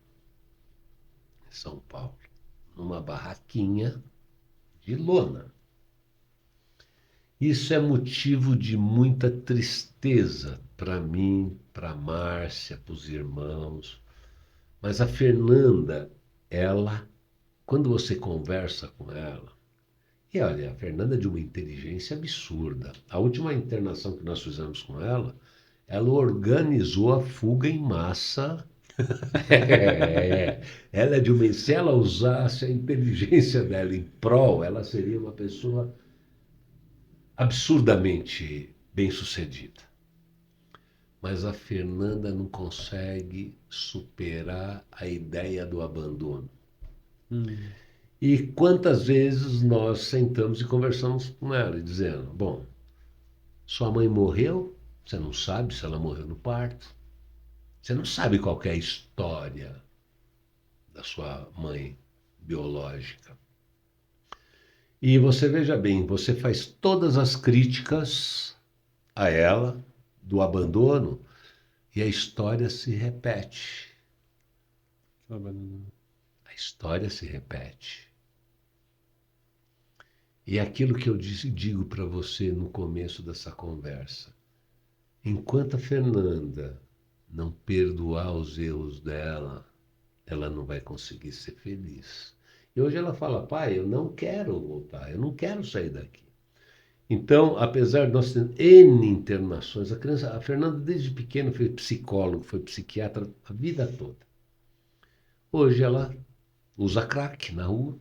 em São Paulo, numa barraquinha de lona. Isso é motivo de muita tristeza para mim, para a Márcia, para os irmãos. Mas a Fernanda, ela, quando você conversa com ela, e olha, a Fernanda é de uma inteligência absurda. A última internação que nós fizemos com ela organizou a fuga em massa. É, ela é de uma. Se ela usasse a inteligência dela em prol, ela seria uma pessoa absurdamente bem-sucedida. Mas a Fernanda não consegue superar a ideia do abandono. Uhum. E quantas vezes nós sentamos e conversamos com ela, dizendo: bom, sua mãe morreu, você não sabe se ela morreu no parto, você não sabe qual que é a história da sua mãe biológica. E você veja bem, você faz todas as críticas a ela do abandono e a história se repete. A história se repete. E é aquilo que eu digo para você no começo dessa conversa. Enquanto a Fernanda não perdoar os erros dela, ela não vai conseguir ser feliz. E hoje ela fala, pai, eu não quero voltar, eu não quero sair daqui. Então, apesar de nós termos N internações, a Fernanda desde pequena foi psicólogo, foi psiquiatra a vida toda. Hoje ela usa crack na rua.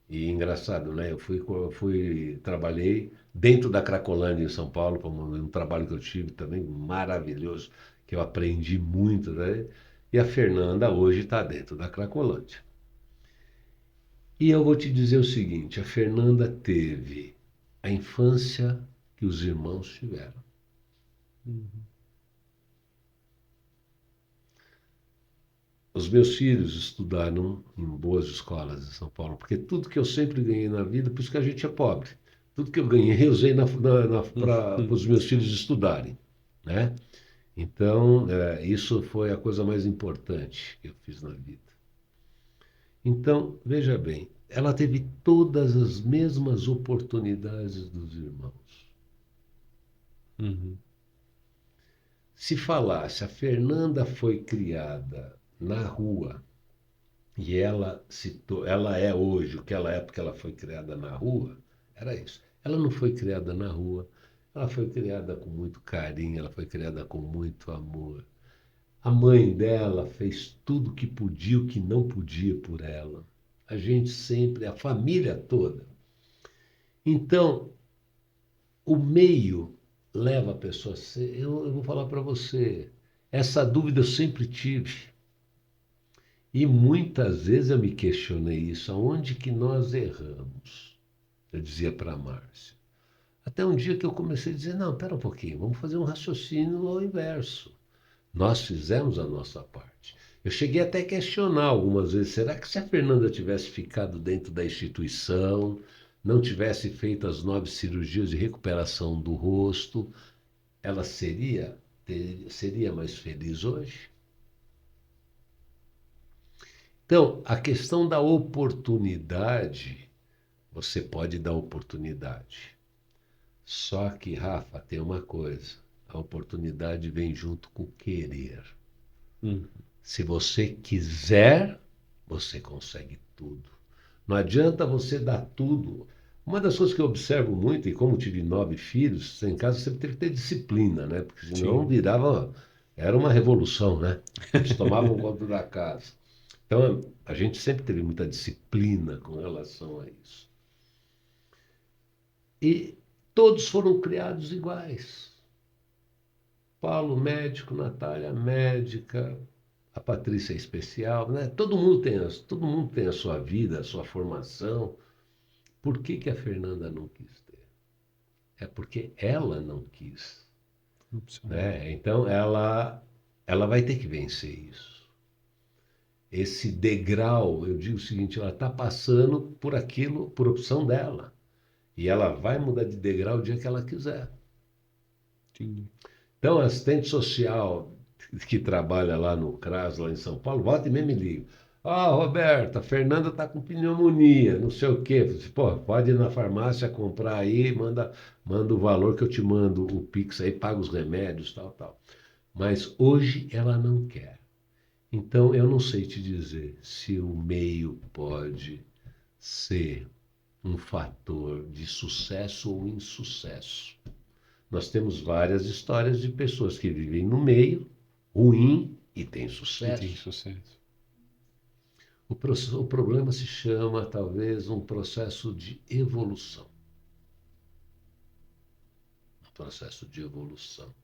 E engraçado, né? Trabalhei dentro da Cracolândia em São Paulo, um trabalho que eu tive também maravilhoso, que eu aprendi muito, né? E a Fernanda hoje está dentro da Cracolândia. E eu vou te dizer o seguinte: a Fernanda teve a infância que os irmãos tiveram. Os meus filhos estudaram em boas escolas em São Paulo, porque tudo que eu sempre ganhei na vida, por isso que a gente é pobre, tudo que eu ganhei eu usei para os meus filhos estudarem, né? Então, isso foi a coisa mais importante que eu fiz na vida. Então, veja bem, ela teve todas as mesmas oportunidades dos irmãos. Uhum. Se falasse, a Fernanda foi criada na rua e ela é hoje o que ela é porque ela foi criada na rua, era isso. Ela não foi criada na rua, ela foi criada com muito carinho, ela foi criada com muito amor. A mãe dela fez tudo o que podia, o que não podia por ela. A gente sempre, a família toda. Então, o meio leva a pessoa a ser. Eu vou falar para você, essa dúvida eu sempre tive. E muitas vezes eu me questionei isso, aonde que nós erramos? Eu dizia para a Márcia. Até um dia que eu comecei a dizer, não, espera um pouquinho, vamos fazer um raciocínio ao inverso. Nós fizemos a nossa parte. Eu cheguei até a questionar algumas vezes, será que se a Fernanda tivesse ficado dentro da instituição, não tivesse feito as 9 cirurgias de recuperação do rosto, ela seria mais feliz hoje? Então, a questão da oportunidade, você pode dar oportunidade. Só que, Rafa, tem uma coisa: a oportunidade vem junto com o querer. Uhum. Se você quiser, você consegue tudo. Não adianta você dar tudo. Uma das coisas que eu observo muito, e como tive 9 filhos, em casa sempre teve que ter disciplina, né? Porque senão Sim. virava. Era uma revolução, né? Eles tomavam conta da casa. Então, a gente sempre teve muita disciplina com relação a isso. E todos foram criados iguais. Paulo, médico, Natália, médica, a Patrícia é especial, né? Todo mundo tem a sua vida, a sua formação. Por que que a Fernanda não quis ter? É porque ela não quis, Opcional. né? Então ela vai ter que vencer isso. Esse degrau, eu digo o seguinte, ela está passando por aquilo, por opção dela. E ela vai mudar de degrau o dia que ela quiser. Entendi. Então, a assistente social que trabalha lá no CRAS, lá em São Paulo, volta e meia me liga. Roberta, a Fernanda está com pneumonia, não sei o quê. Eu disse, pô, pode ir na farmácia comprar aí, manda o valor que eu te mando, o Pix aí, paga os remédios, tal, tal. Mas hoje ela não quer. Então, eu não sei te dizer se o meio pode ser um fator de sucesso ou insucesso. Nós temos várias histórias de pessoas que vivem no meio ruim e têm E tem sucesso. sucesso. O problema se chama, talvez, um processo de evolução. Um processo de evolução.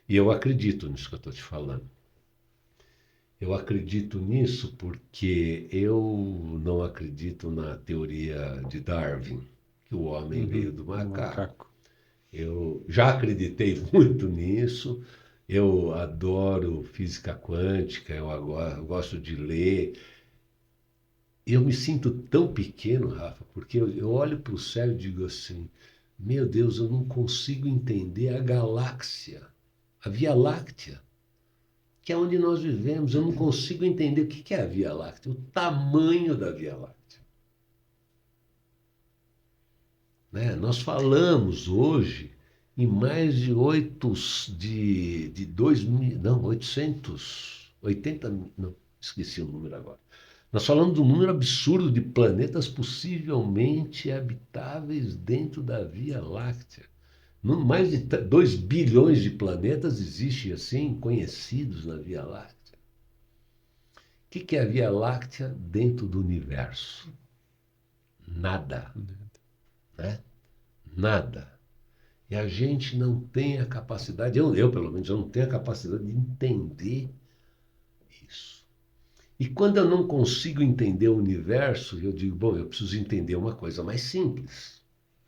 E eu acredito nisso que eu estou te falando. Eu acredito nisso porque eu não acredito na teoria de Darwin, que o homem veio do Do macaco. macaco. Eu já acreditei muito nisso. Eu adoro física quântica, eu gosto de ler. Eu me sinto tão pequeno, Rafa, porque eu olho para o céu e digo assim: meu Deus, eu não consigo entender a galáxia, a Via Láctea, que é onde nós vivemos. Eu não consigo entender o que é a Via Láctea, o tamanho da Via Láctea. Né? Nós falamos hoje em mais de 2 mil, não, 880, não, esqueci o número agora. Nós falamos de um número absurdo de planetas possivelmente habitáveis dentro da Via Láctea. Mais de 2 bilhões de planetas existem assim, conhecidos na Via Láctea. O que é a Via Láctea dentro do universo? Nada, né? Nada. E a gente não tem a capacidade, eu pelo menos, eu não tenho a capacidade de entender isso. E quando eu não consigo entender o universo, eu digo, bom, eu preciso entender uma coisa mais simples.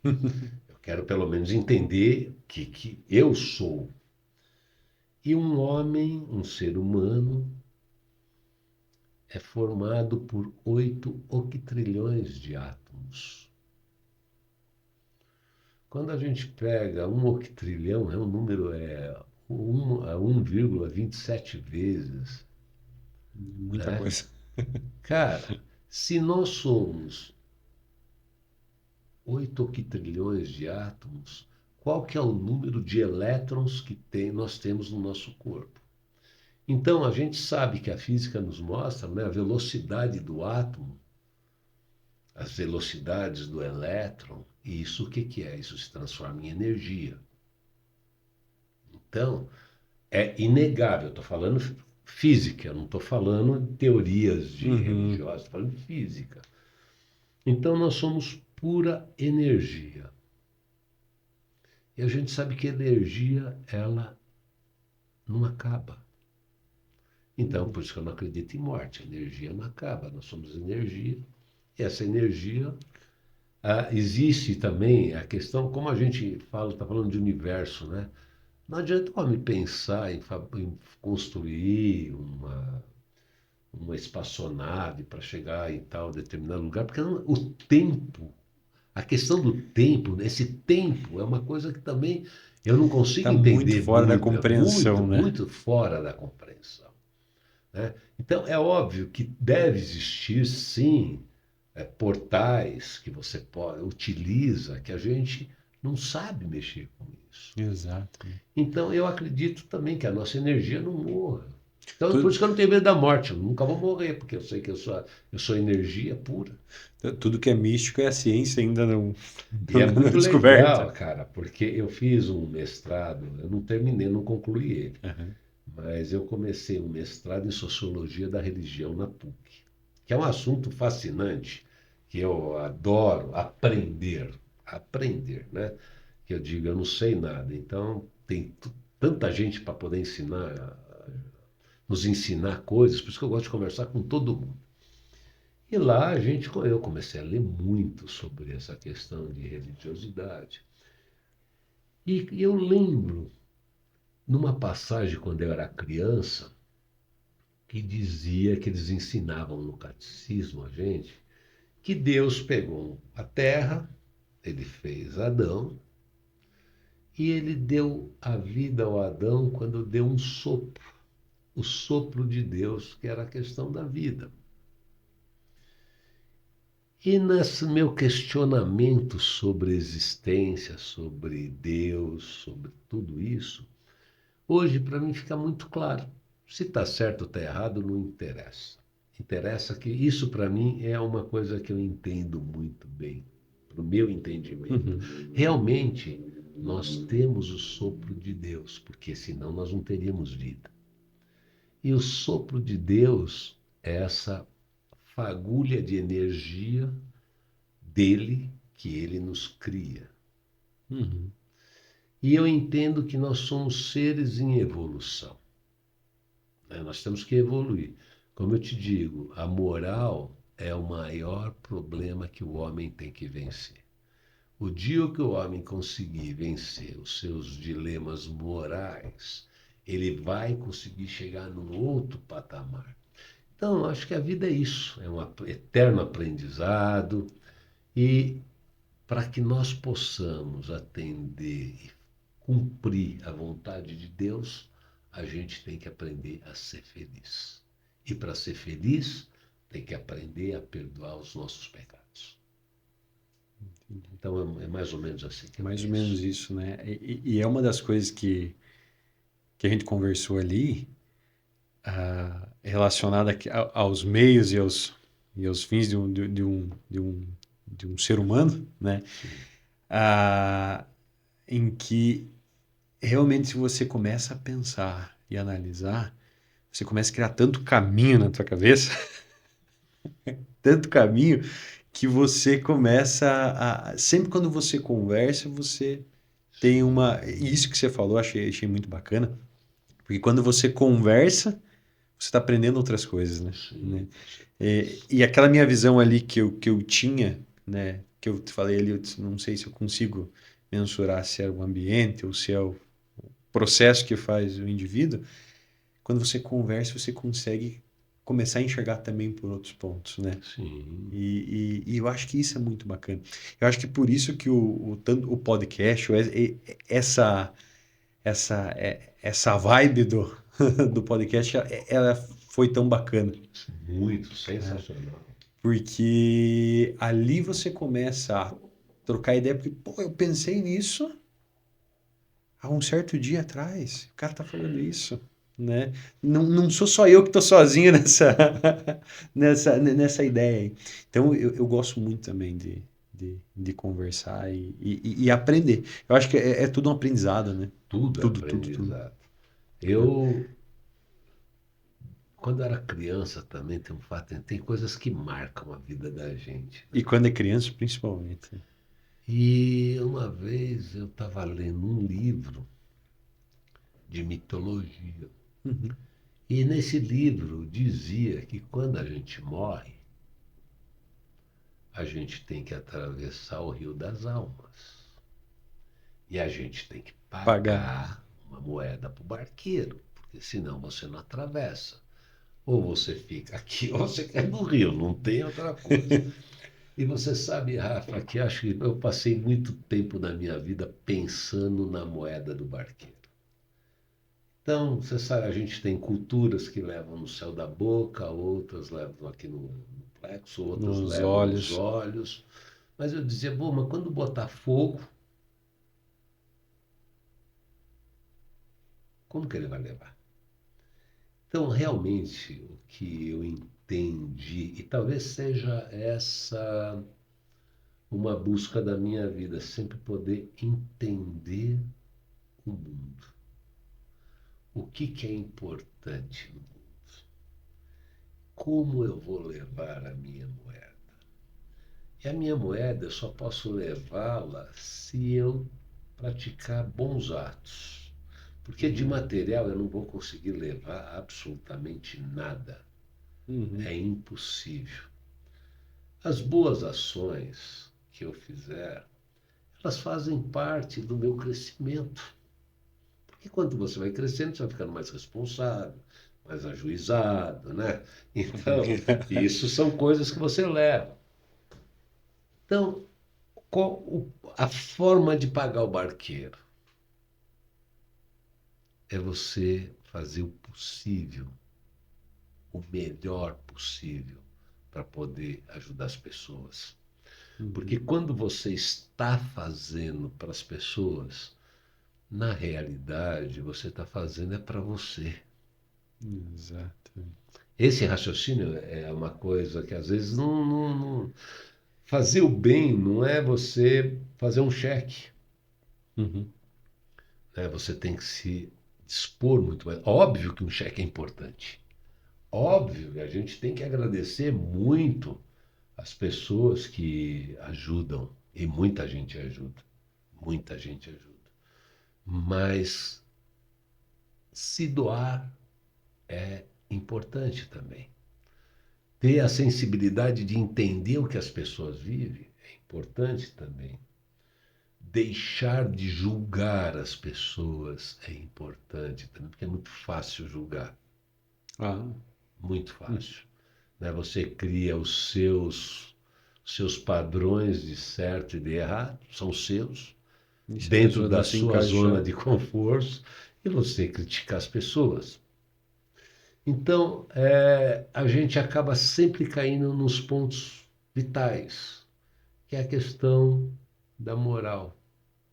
Eu quero pelo menos entender que eu sou. E um homem, um ser humano, é formado por 8 octrilhões de átomos. Quando a gente pega um octrilhão, é um número, a 1,27 vezes, Muita né? coisa. Cara, se nós somos 8 octrilhões de átomos, qual que é o número de elétrons que nós temos no nosso corpo? Então, a gente sabe que a física nos mostra, né, a velocidade do átomo, as velocidades do elétron, e isso o que que é? Isso se transforma em energia. Então, é inegável, eu estou falando física, eu não estou falando de teorias de Uhum. religiosas, estou falando de física. Então, nós somos pura energia. E a gente sabe que a energia, ela não acaba. Então, por isso que eu não acredito em morte. A energia não acaba, nós somos energia. E essa energia, existe também a questão, como a gente fala, está falando de universo, né? Não adianta o homem pensar em construir uma espaçonave para chegar em tal determinado lugar, porque o tempo, a questão do tempo, esse tempo é uma coisa que também eu não consigo Está muito entender fora da muito, é muito, compreensão, né? muito fora da compreensão, né? Então é óbvio que deve existir sim portais que você utiliza que a gente não sabe mexer com isso. Exato. Então eu acredito também que a nossa energia não morra. Então por Tudo, isso que eu não tenho medo da morte, eu nunca vou morrer, porque eu sei que eu sou energia pura. tudo que é místico é a ciência ainda não, E é não é muito descoberta. legal, cara, porque eu fiz um mestrado, eu não terminei, não concluí ele, Uhum. mas eu comecei um mestrado em Sociologia da Religião na PUC, que é um assunto fascinante, que eu adoro aprender, né? Que eu digo, eu não sei nada, então tem tanta gente para poder nos ensinar coisas, por isso que eu gosto de conversar com todo mundo. E lá eu comecei a ler muito sobre essa questão de religiosidade. E eu lembro, numa passagem quando eu era criança, que dizia que eles ensinavam no catecismo a gente, que Deus pegou a terra, ele fez Adão, e ele deu a vida ao Adão quando deu um sopro, o sopro de Deus, que era a questão da vida. E nesse meu questionamento sobre existência, sobre Deus, sobre tudo isso, hoje para mim fica muito claro. Se está certo ou está errado, não interessa. Interessa que isso para mim é uma coisa que eu entendo muito bem, para o meu entendimento. Uhum. Realmente, nós temos o sopro de Deus, porque senão nós não teríamos vida. E o sopro de Deus é essa fagulha de energia dele que ele nos cria. Uhum. E eu entendo que nós somos seres em evolução, né? Nós temos que evoluir. Como eu te digo, a moral é o maior problema que o homem tem que vencer. O dia que o homem conseguir vencer os seus dilemas morais, ele vai conseguir chegar num outro patamar. Então, eu acho que a vida é isso, é um eterno aprendizado e para que nós possamos atender e cumprir a vontade de Deus, a gente tem que aprender a ser feliz. E para ser feliz, tem que aprender a perdoar os nossos pecados. Então é mais ou menos assim que eu Mais ou penso. menos isso, né? E é uma das coisas que a gente conversou ali, relacionada aos meios e e aos fins de um ser humano, né? Sim. Em que realmente se você começa a pensar e analisar, você começa a criar tanto caminho na tua cabeça, tanto caminho, que você começa sempre quando você conversa, você tem uma... Isso que você falou, achei muito bacana, porque quando você conversa, você está aprendendo outras coisas, né? Sim. E aquela minha visão ali que eu tinha, né? Que eu te falei ali, eu disse, não sei se eu consigo mensurar se é o ambiente ou se é o processo que faz o indivíduo. Quando você conversa, você consegue começar a enxergar também por outros pontos, né? Sim. E eu acho que isso é muito bacana. Eu acho que por isso que tanto o podcast, essa, essa vibe do podcast, ela foi tão bacana. Muito sensacional. Porque ali você começa a trocar ideia, porque, pô, eu pensei nisso há um certo dia atrás. O cara tá falando isso, né? Não sou só eu que tô sozinho nessa ideia aí. Então, eu gosto muito também de conversar e aprender. Eu acho que é tudo um aprendizado, né? Tudo é Tudo. aprendizado. Eu, quando era criança também, tem um fato, tem coisas que marcam a vida da gente, E né? quando é criança, principalmente. E uma vez eu estava lendo um livro de mitologia. Uhum. E nesse livro dizia que quando a gente morre, a gente tem que atravessar o Rio das Almas. E a gente tem que Pagar. pagar uma moeda para o barqueiro, porque senão você não atravessa. Ou você fica aqui ou você cai no rio, não tem outra coisa. E você sabe, Rafa, que acho que eu passei muito tempo da minha vida pensando na moeda do barqueiro. Então, você sabe, a gente tem culturas que levam no céu da boca, outras levam aqui no plexo, outras Nos levam nos olhos. olhos. Mas eu dizia, bom, mas quando botar fogo, como que ele vai levar? Então, realmente, o que eu entendi, e talvez seja essa uma busca da minha vida, sempre poder entender o mundo. O que é importante no mundo? Como eu vou levar a minha moeda? E a minha moeda eu só posso levá-la se eu praticar bons atos. Porque de material eu não vou conseguir levar absolutamente nada. Uhum. É impossível. As boas ações que eu fizer, elas fazem parte do meu crescimento. Porque quando você vai crescendo, você vai ficando mais responsável, mais ajuizado, né? Então, isso são coisas que você leva. Então, a forma de pagar o barqueiro é você fazer o possível, o melhor possível, para poder ajudar as pessoas. Porque Uhum. quando você está fazendo para as pessoas, na realidade, você está fazendo é para você. Exato. Esse raciocínio é uma coisa que às vezes não. Fazer o bem não é você fazer um cheque. Uhum. Né? Você tem que se dispor muito mais. Óbvio que um cheque é importante. Óbvio que a gente tem que agradecer muito as pessoas que ajudam. E muita gente ajuda. Muita gente ajuda. Mas se doar é importante também. Ter a sensibilidade de entender o que as pessoas vivem é importante também. Deixar de julgar as pessoas é importante também, porque é muito fácil julgar. Ah, Muito hum. fácil. Né? Você cria os seus padrões de certo e de errado, são seus, E se a dentro pessoa da não se sua zona encaixar? de conforto, e você criticar as pessoas. Então, a gente acaba sempre caindo nos pontos vitais, que é a questão da moral.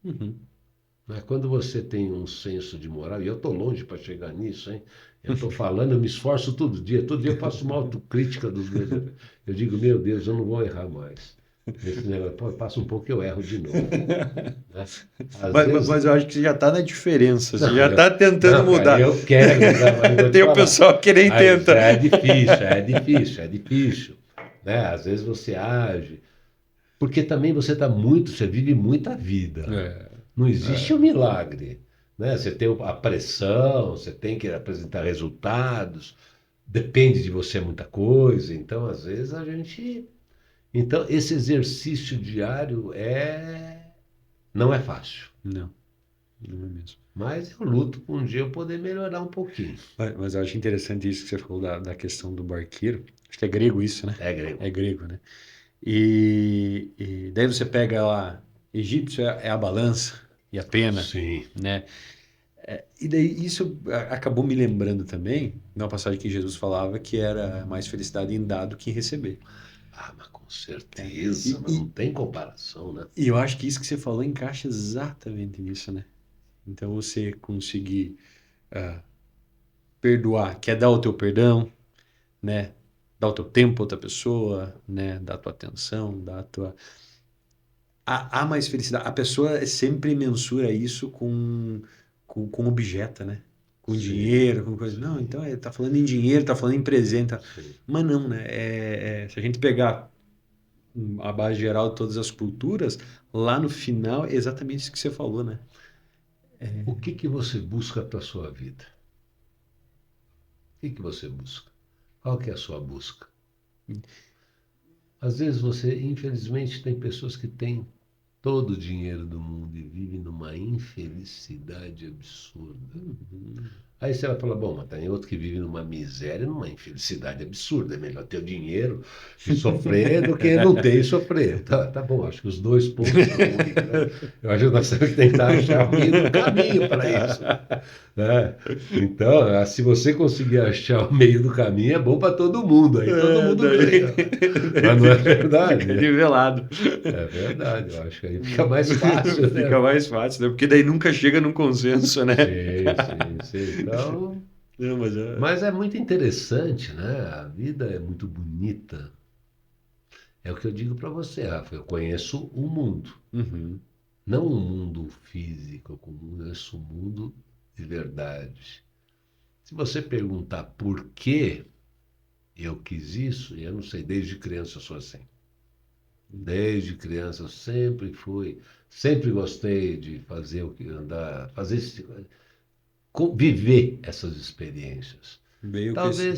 Uhum. Mas quando você tem um senso de moral, e eu estou longe para chegar nisso, hein? Eu estou falando, eu me esforço todo dia eu faço uma autocrítica dos meus erros. Eu digo, meu Deus, eu não vou errar mais. Nesse negócio, pô, passa um pouco, eu erro de novo. Né? Às vezes. Mas eu acho que você já está na diferença, você Não, já está tentando não, cara, mudar. eu quero mudar, mas vou te Tem o falar. pessoal que nem Mas tenta. é difícil. Né? Às vezes você age. Porque também você vive muita vida. É, Não existe um milagre. Né? Você tem a pressão, você tem que apresentar resultados, depende de você muita coisa. Então, às vezes, a gente. Então, esse exercício diário não é fácil. não, não é mesmo. Mas eu luto para um dia eu poder melhorar um pouquinho. Mas eu acho interessante isso que você falou da questão do barqueiro. Acho que é grego isso, né? É grego. É grego, né? E daí você pega lá, egípcio é a balança e a pena, Sim. né? E daí isso acabou me lembrando também, numa passagem que Jesus falava que era mais felicidade em dar do que em receber. Ah, mas com É. certeza, mas não tem comparação, né? E eu acho que isso que você falou encaixa exatamente nisso, né? Então você conseguir perdoar, quer dar o teu perdão, né? Dar o teu tempo a outra pessoa, né? Dar a tua atenção, dar a tua... Há mais felicidade. A pessoa sempre mensura isso com objeto, né? Com Sim, dinheiro, com coisa. Não, sim, então tá falando em dinheiro, tá falando em presente. sim. Mas não, né? Se a gente pegar a base geral de todas as culturas, lá no final é exatamente isso que você falou, né? O que você busca para a sua vida? O que você busca? Qual que é a sua busca? Às vezes você, infelizmente, tem pessoas que têm todo o dinheiro do mundo e vivem numa infelicidade absurda. Aí você vai falar, bom, mas tem outro que vive numa miséria, numa infelicidade absurda. É melhor ter o dinheiro e sofrer do que não ter e sofrer. Tá bom, acho que os dois pontos são ruins, né? Eu acho que nós temos que tentar achar o meio do caminho para isso. Né? Então, se você conseguir achar o meio do caminho, é bom para todo mundo. Aí todo mundo ganha. Mas não é verdade? Fica nivelado. É verdade, eu acho que aí fica mais fácil, né? Fica mais fácil, né? Porque daí nunca chega num consenso, né? Sim. Então, Não, mas é muito interessante, né? A vida é muito bonita. É o que eu digo para você, Rafa. Eu conheço o mundo, Uhum. não o mundo físico, eu conheço o mundo de verdade. Se você perguntar por que eu quis isso, eu não sei, desde criança eu sou assim. Desde criança eu sempre gostei de fazer o que andar, viver essas experiências. Meio que esse. Talvez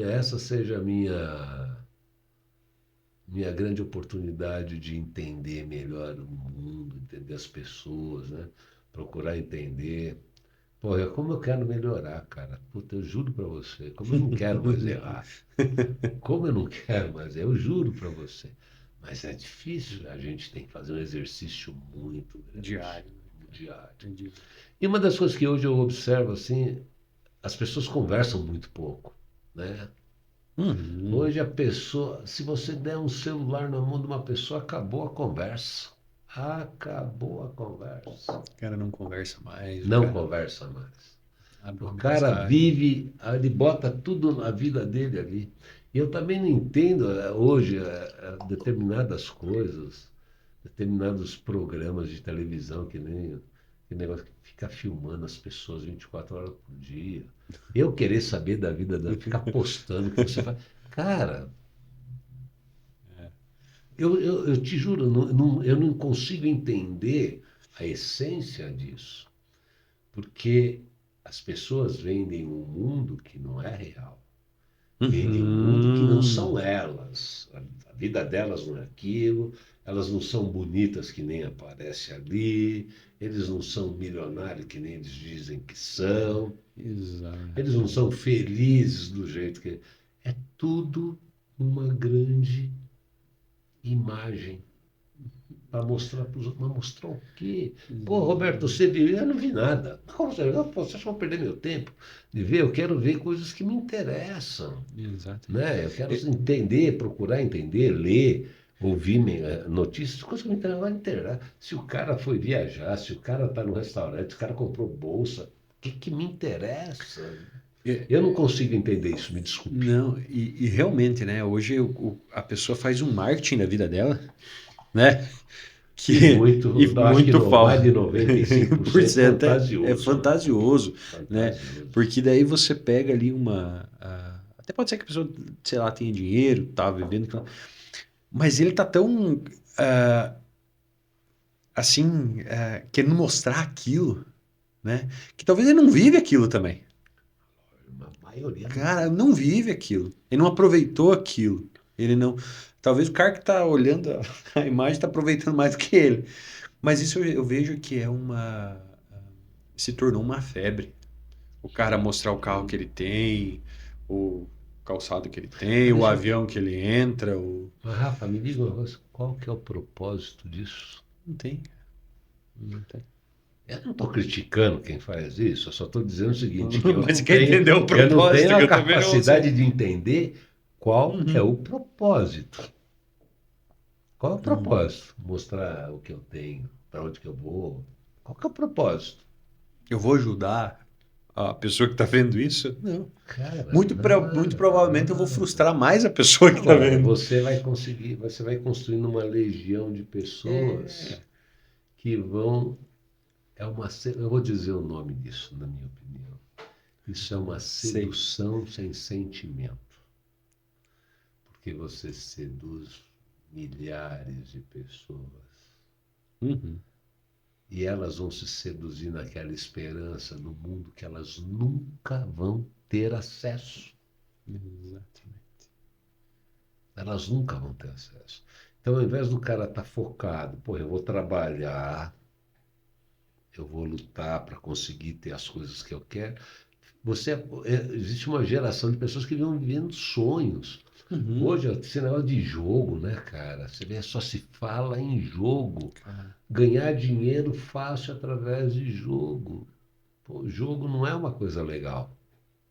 essa seja a minha grande oportunidade de entender melhor o mundo, entender as pessoas, né? Procurar entender. Porra, como eu quero melhorar, cara. Puta, eu juro pra você, como eu não quero mais errar. Como eu não quero mais errar, eu juro pra você. Mas é difícil, a gente tem que fazer um exercício muito grande. Diário. Diário. Entendi. E uma das coisas que hoje eu observo assim, as pessoas conversam muito pouco, né? Uhum. Hoje a pessoa, se você der um celular na mão de uma pessoa, acabou a conversa. Acabou a conversa. O cara não conversa mais, o Não cara conversa mais. abre O uma cara mensagem. vive, ele bota tudo na vida dele ali. E eu também não entendo hoje determinadas coisas, determinados programas de televisão que nem que negócio que fica filmando as pessoas 24 horas por dia. Eu querer saber da vida dela, ficar postando o que você faz. Cara, eu te juro, eu não consigo entender a essência disso. Porque as pessoas vendem um mundo que não é real. Vendem um mundo que não Uhum. são elas. A vida delas não é aquilo. Elas não são bonitas que nem aparece ali. Eles não são milionários que nem eles dizem que são. Eles Exato. não são felizes do jeito que... É tudo uma grande imagem para mostrar para os outros. Mas mostrar o quê? Pô, Roberto, você viu? Eu não vi nada. Como você, pô, você acha que eu vou perder meu tempo de ver? Eu quero ver coisas que me interessam. Exato. Né? Eu quero entender, procurar entender, ler. ouvir notícias, coisas que me interessam. Se o cara foi viajar, se o cara está no restaurante, se o cara comprou bolsa, o que me interessa? Eu não consigo entender isso, me desculpe. Não, e realmente, né? Hoje a pessoa faz um marketing na vida dela, né? E E muito, acho que muito mais de por 95% cento é fantasioso, né? fantasioso, né? Fantasioso. Porque daí você pega ali até pode ser que a pessoa, sei lá, tenha dinheiro, tá vivendo, mas ele tá tão ah, assim, querendo mostrar aquilo, né? Que talvez ele não vive aquilo também. A maioria não. Cara, não vive aquilo. Ele não aproveitou aquilo. Ele não. Talvez o cara que tá olhando a imagem está aproveitando mais do que ele. Mas isso eu vejo que é uma. Se tornou uma febre. O cara mostrar o carro que ele tem, o calçado que ele tem, Mas o deixa eu... avião que ele entra. Mas, Rafa, me diga uma coisa, qual que é o propósito disso? Não tem. Não tem. Eu não estou criticando quem faz isso, eu só estou dizendo o seguinte, que Mas você quer entender o eu não propósito tenho que a eu também não sei. capacidade de entender qual é Uhum. o propósito. Qual é o Uhum. propósito? Mostrar o que eu tenho, para onde que eu vou. Qual que é o propósito? Eu vou ajudar a pessoa que está vendo isso? Não. Cara, Muito nada, provavelmente eu vou nada. frustrar mais a pessoa que está Agora, vendo. você vai conseguir, você vai construindo uma legião de É. pessoas que vão. Eu vou dizer o nome disso, na minha opinião. Isso é uma Sei. sedução sem sentimento. Porque você seduz milhares de pessoas Uhum. e elas vão se seduzir naquela esperança no mundo que elas nunca vão ter acesso. Exatamente. Elas nunca vão ter acesso. Então, ao invés do cara estar focado, pô, eu vou trabalhar, eu vou lutar para conseguir ter as coisas que eu quero. Existe uma geração de pessoas que vão vivendo sonhos. Uhum. Hoje, esse negócio de jogo, né, cara? Você vê, só se fala em jogo. Cara. Ganhar dinheiro fácil através de jogo. Pô, jogo não é uma coisa legal.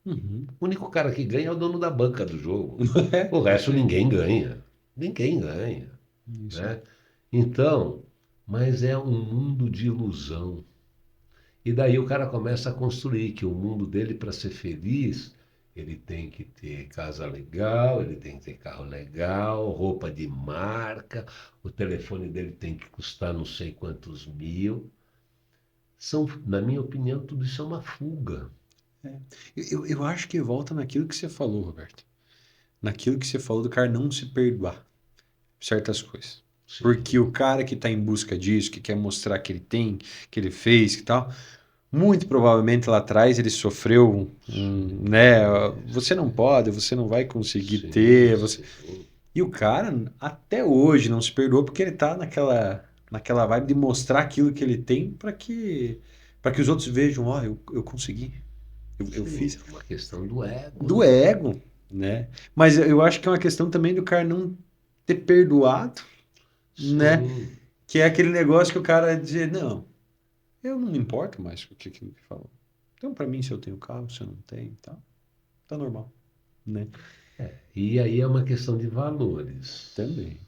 Uhum. O único cara que ganha é o dono da banca do jogo. É, O resto isso aí. ninguém ganha. Ninguém ganha, Isso aí. né? Então, mas é um mundo de ilusão. E daí o cara começa a construir que o mundo dele, para ser feliz, ele tem que ter casa legal, ele tem que ter carro legal, roupa de marca, o telefone dele tem que custar não sei quantos mil. Na minha opinião, tudo isso é uma fuga. Eu acho que volta naquilo que você falou, Roberto. Naquilo que você falou do cara não se perdoar certas coisas. Porque Sim, o cara que está em busca disso, que quer mostrar que ele tem, que ele fez, que tal, muito provavelmente lá atrás ele sofreu né? Você não pode, você não vai conseguir sim, ter, você... sim. E o cara até hoje não se perdoou porque ele tá naquela vibe de mostrar aquilo que ele tem para que os outros vejam, ó, eu consegui, eu Sim, fiz. é uma questão do ego, Do né? ego, né? Mas eu acho que é uma questão também do cara não ter perdoado, né? Sim. Que é aquele negócio que o cara dizer, não, eu não me importo mais com aquilo que falou. Então, para mim, se eu tenho carro, se eu não tenho, tá normal, né? E aí é uma questão de valores. Também.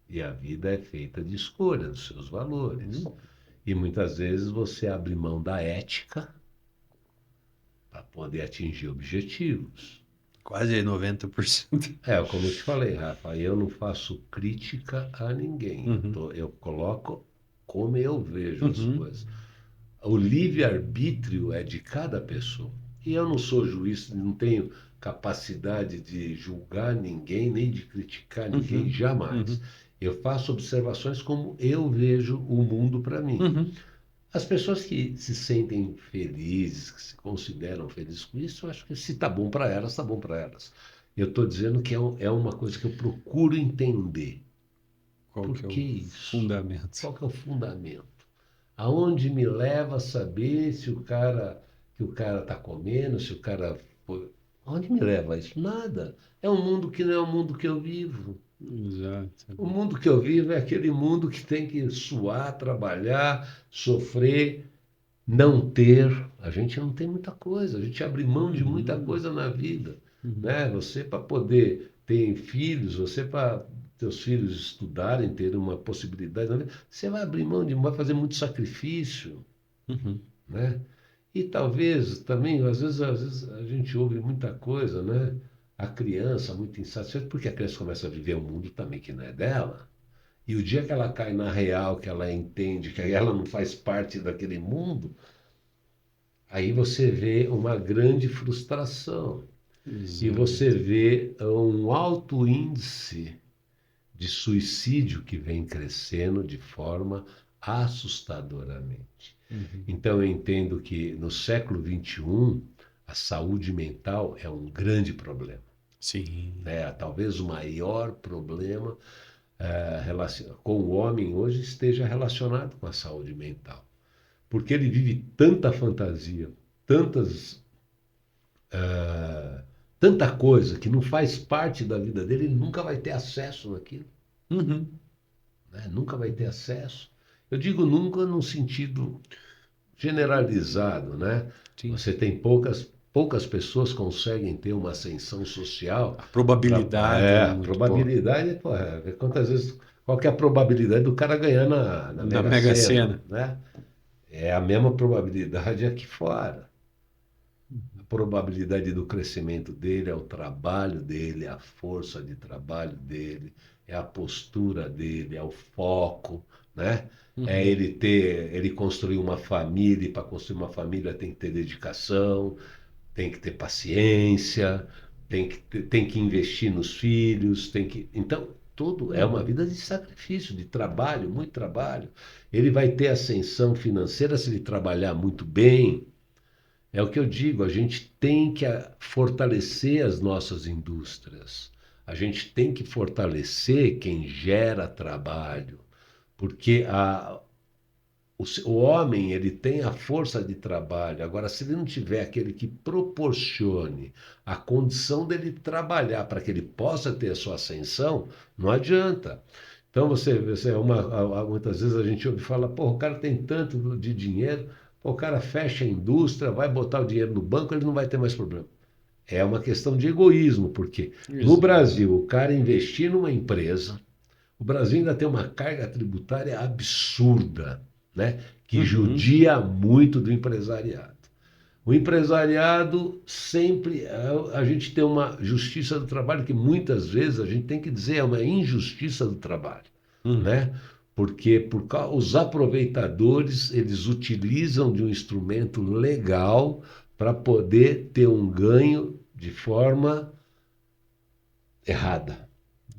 E a vida é feita de escolha dos seus valores. Hum, E muitas vezes você abre mão da ética para poder atingir objetivos. quase 90%. É, como eu te falei, Rafa, eu não faço crítica a ninguém. Uhum, Eu coloco como eu vejo as uhum, coisas. O livre-arbítrio é de cada pessoa. E eu não sou juiz, não tenho capacidade de julgar ninguém, nem de criticar ninguém, uhum, jamais. uhum, Eu faço observações como eu vejo o mundo para mim. uhum. As pessoas que se sentem felizes, que se consideram felizes com isso, eu acho que se está bom para elas, está bom para elas. Eu estou dizendo que é uma coisa que eu procuro entender. Qual Por que é que o isso? fundamento? Qual que é o fundamento? Aonde me leva a saber se o cara que o cara está comendo, se o cara foi... Aonde me leva isso? Nada. É um mundo que não é o mundo que eu vivo. Exato. O mundo que eu vivo é aquele mundo que tem que suar, trabalhar, sofrer, não ter. A gente não tem muita coisa, a gente abre mão de muita Uhum, coisa na vida, uhum. né? Você para poder ter filhos, você para teus filhos estudarem, terem uma possibilidade, você vai abrir mão vai fazer muito sacrifício, Uhum. né? E talvez também, às vezes a gente ouve muita coisa, né? A criança muito insatisfeita, porque a criança começa a viver um mundo também que não é dela. E o dia que ela cai na real, que ela entende que ela não faz parte daquele mundo, aí você vê uma grande frustração. E você Exato. vê um alto índice de suicídio que vem crescendo de forma assustadoramente. Uhum. Então, eu entendo que no século XXI, a saúde mental é um grande problema. Sim. Né? Talvez o maior problema com o homem hoje esteja relacionado com a saúde mental. Porque ele vive tanta fantasia, tantas, tanta coisa que não faz parte da vida dele, ele nunca vai ter acesso naquilo. Uhum. Né? Nunca vai ter acesso. Eu digo nunca no sentido generalizado, né? Sim. Você tem poucas pessoas conseguem ter uma ascensão social. A probabilidade é A muito boa. probabilidade, pô, quantas vezes, qual que é a probabilidade do cara ganhar na Na Mega Mega Sena, Sena. né? É a mesma probabilidade aqui fora. A probabilidade do crescimento dele é o trabalho dele, é a força de trabalho dele, é a postura dele, é o foco, né? É Uhum. ele construir uma família, e para construir uma família tem que ter dedicação, tem que ter paciência, tem que investir nos filhos, tem que. Então, tudo é uma Uhum. vida de sacrifício, de trabalho, muito trabalho. Ele vai ter ascensão financeira se ele trabalhar muito bem. É o que eu digo, a gente tem que fortalecer as nossas indústrias. A gente tem que fortalecer quem gera trabalho, porque o homem ele tem a força de trabalho. Agora, se ele não tiver aquele que proporcione a condição dele trabalhar para que ele possa ter a sua ascensão, não adianta. Então, muitas vezes a gente ouve falar, pô, o cara tem tanto de dinheiro, pô, o cara fecha a indústria, vai botar o dinheiro no banco, ele não vai ter mais problema. É uma questão de egoísmo, porque no Exato. Brasil, o cara investir numa empresa, o Brasil ainda tem uma carga tributária absurda, né? Que Uhum. judia muito do empresariado. O empresariado sempre, a gente tem uma justiça do trabalho que muitas vezes a gente tem que dizer é uma injustiça do trabalho, Uhum. né? Porque os aproveitadores, eles utilizam de um instrumento legal para poder ter um ganho de forma errada,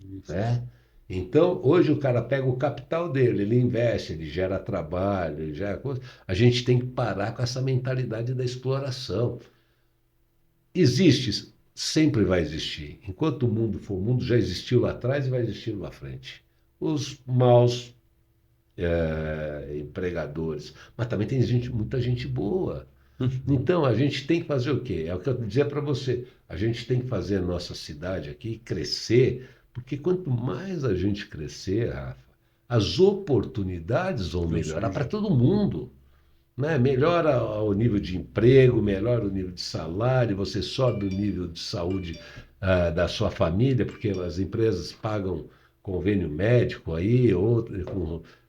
Isso. né? Então, hoje o cara pega o capital dele, ele investe, ele gera trabalho, ele gera coisa. A gente tem que parar com essa mentalidade da exploração. Existe, sempre vai existir. Enquanto o mundo for o mundo, já existiu lá atrás e vai existir lá à frente. Os maus empregadores, mas também tem muita gente boa. Uhum. Então, a gente tem que fazer o quê? É o que eu dizia para você. A gente tem que fazer a nossa cidade aqui crescer, porque quanto mais a gente crescer, Rafa, as oportunidades vão Vão melhorar para surgir. todo mundo. Né? Melhora o nível de emprego, melhora o nível de salário, você sobe o nível de saúde da sua família, porque as empresas pagam convênio médico aí,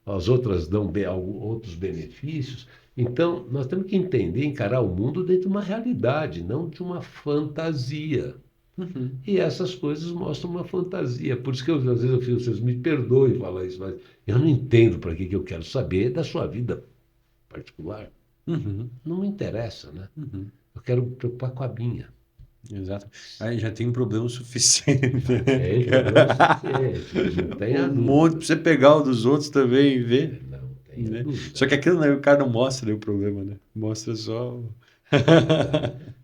as outras dão outros benefícios. Então, nós temos que entender, encarar o mundo dentro de uma realidade, não de uma fantasia. Uhum. E essas coisas mostram uma fantasia. Por isso que às vezes eu fico, vocês me perdoem falar isso, mas eu não entendo para que eu quero saber da sua vida particular. Uhum. Não me interessa, né? Uhum. Eu quero me preocupar com a minha. Exato. Aí já tem um problema suficiente, Já né, tem problema cara? suficiente, não tenha Um monte pra dúvida. você pegar o dos outros também e ver, Não tenha né? dúvida. Só que aquilo, né, o cara não mostra né, o problema, né? Mostra só.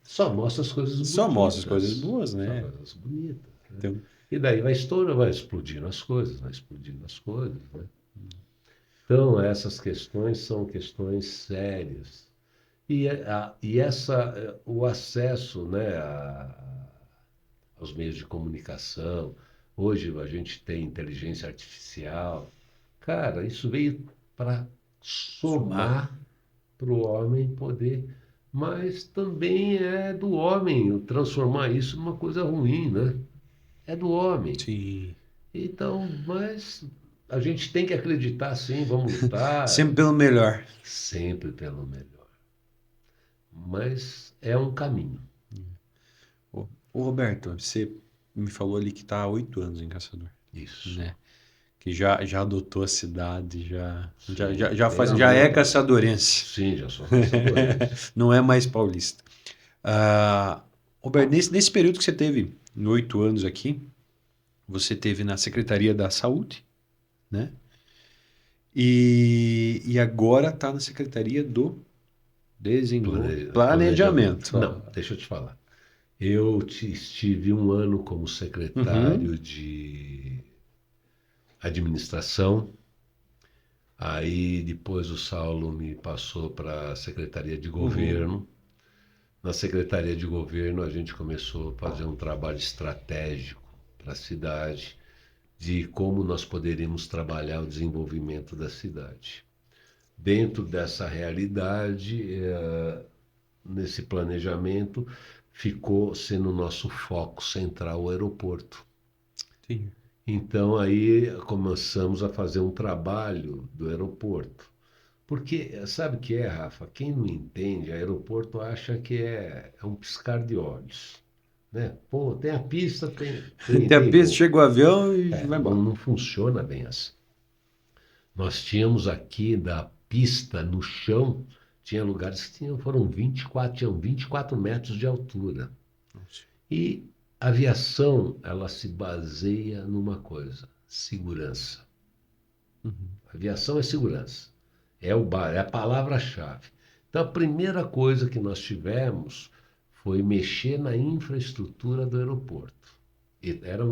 Só mostra as coisas Só mostra as coisas bonitas. boas, Só né? coisas bonitas. Né? Então, E daí vai estourando, vai explodindo as coisas, vai explodindo as coisas. Né? Então, essas questões são questões sérias. O acesso, né, aos meios de comunicação. Hoje a gente tem inteligência artificial. Cara, isso veio para somar. somar para o homem poder, mas também é do homem transformar isso numa coisa ruim, né? É do homem. Sim. Então, mas a gente tem que acreditar sim, vamos lutar, Sempre pelo melhor. sempre pelo melhor. Mas é um caminho. Ô Roberto, você me falou ali que está há 8 anos em Caçador, Isso. né? Que já adotou a cidade, Sim, tem já é amor pela cidade. caçadorense. Sim, já sou caçadorense. Não é mais paulista. Ah, Roberto, nesse período que você teve, em 8 anos aqui, você teve na Secretaria da Saúde, né? E agora está na Secretaria do Planejamento. Planejamento. Não, deixa eu te falar. Eu estive um ano como Uhum, secretário de administração. Aí depois o Saulo me passou para a Secretaria de uhum. Governo. Na Secretaria de Governo a gente começou a fazer um trabalho estratégico para a cidade, de como nós poderíamos trabalhar o desenvolvimento da cidade. Dentro dessa realidade, nesse planejamento, ficou sendo o nosso foco central o aeroporto. Sim. Então aí começamos a fazer um trabalho do aeroporto. Porque sabe o que é, Rafa? Quem não entende, aeroporto acha que é um piscar de olhos. Né? Pô, tem a pista, Tem a tem pista, voo. chega o avião e vai Não, embora. não funciona bem assim. Nós tínhamos aqui da pista no chão, tinha lugares que tinham 24 metros de altura. Nossa. E a aviação, ela se baseia numa coisa, segurança. Uhum. Aviação é segurança. É a palavra-chave. Então, a primeira coisa que nós tivemos foi mexer na infraestrutura do aeroporto. Era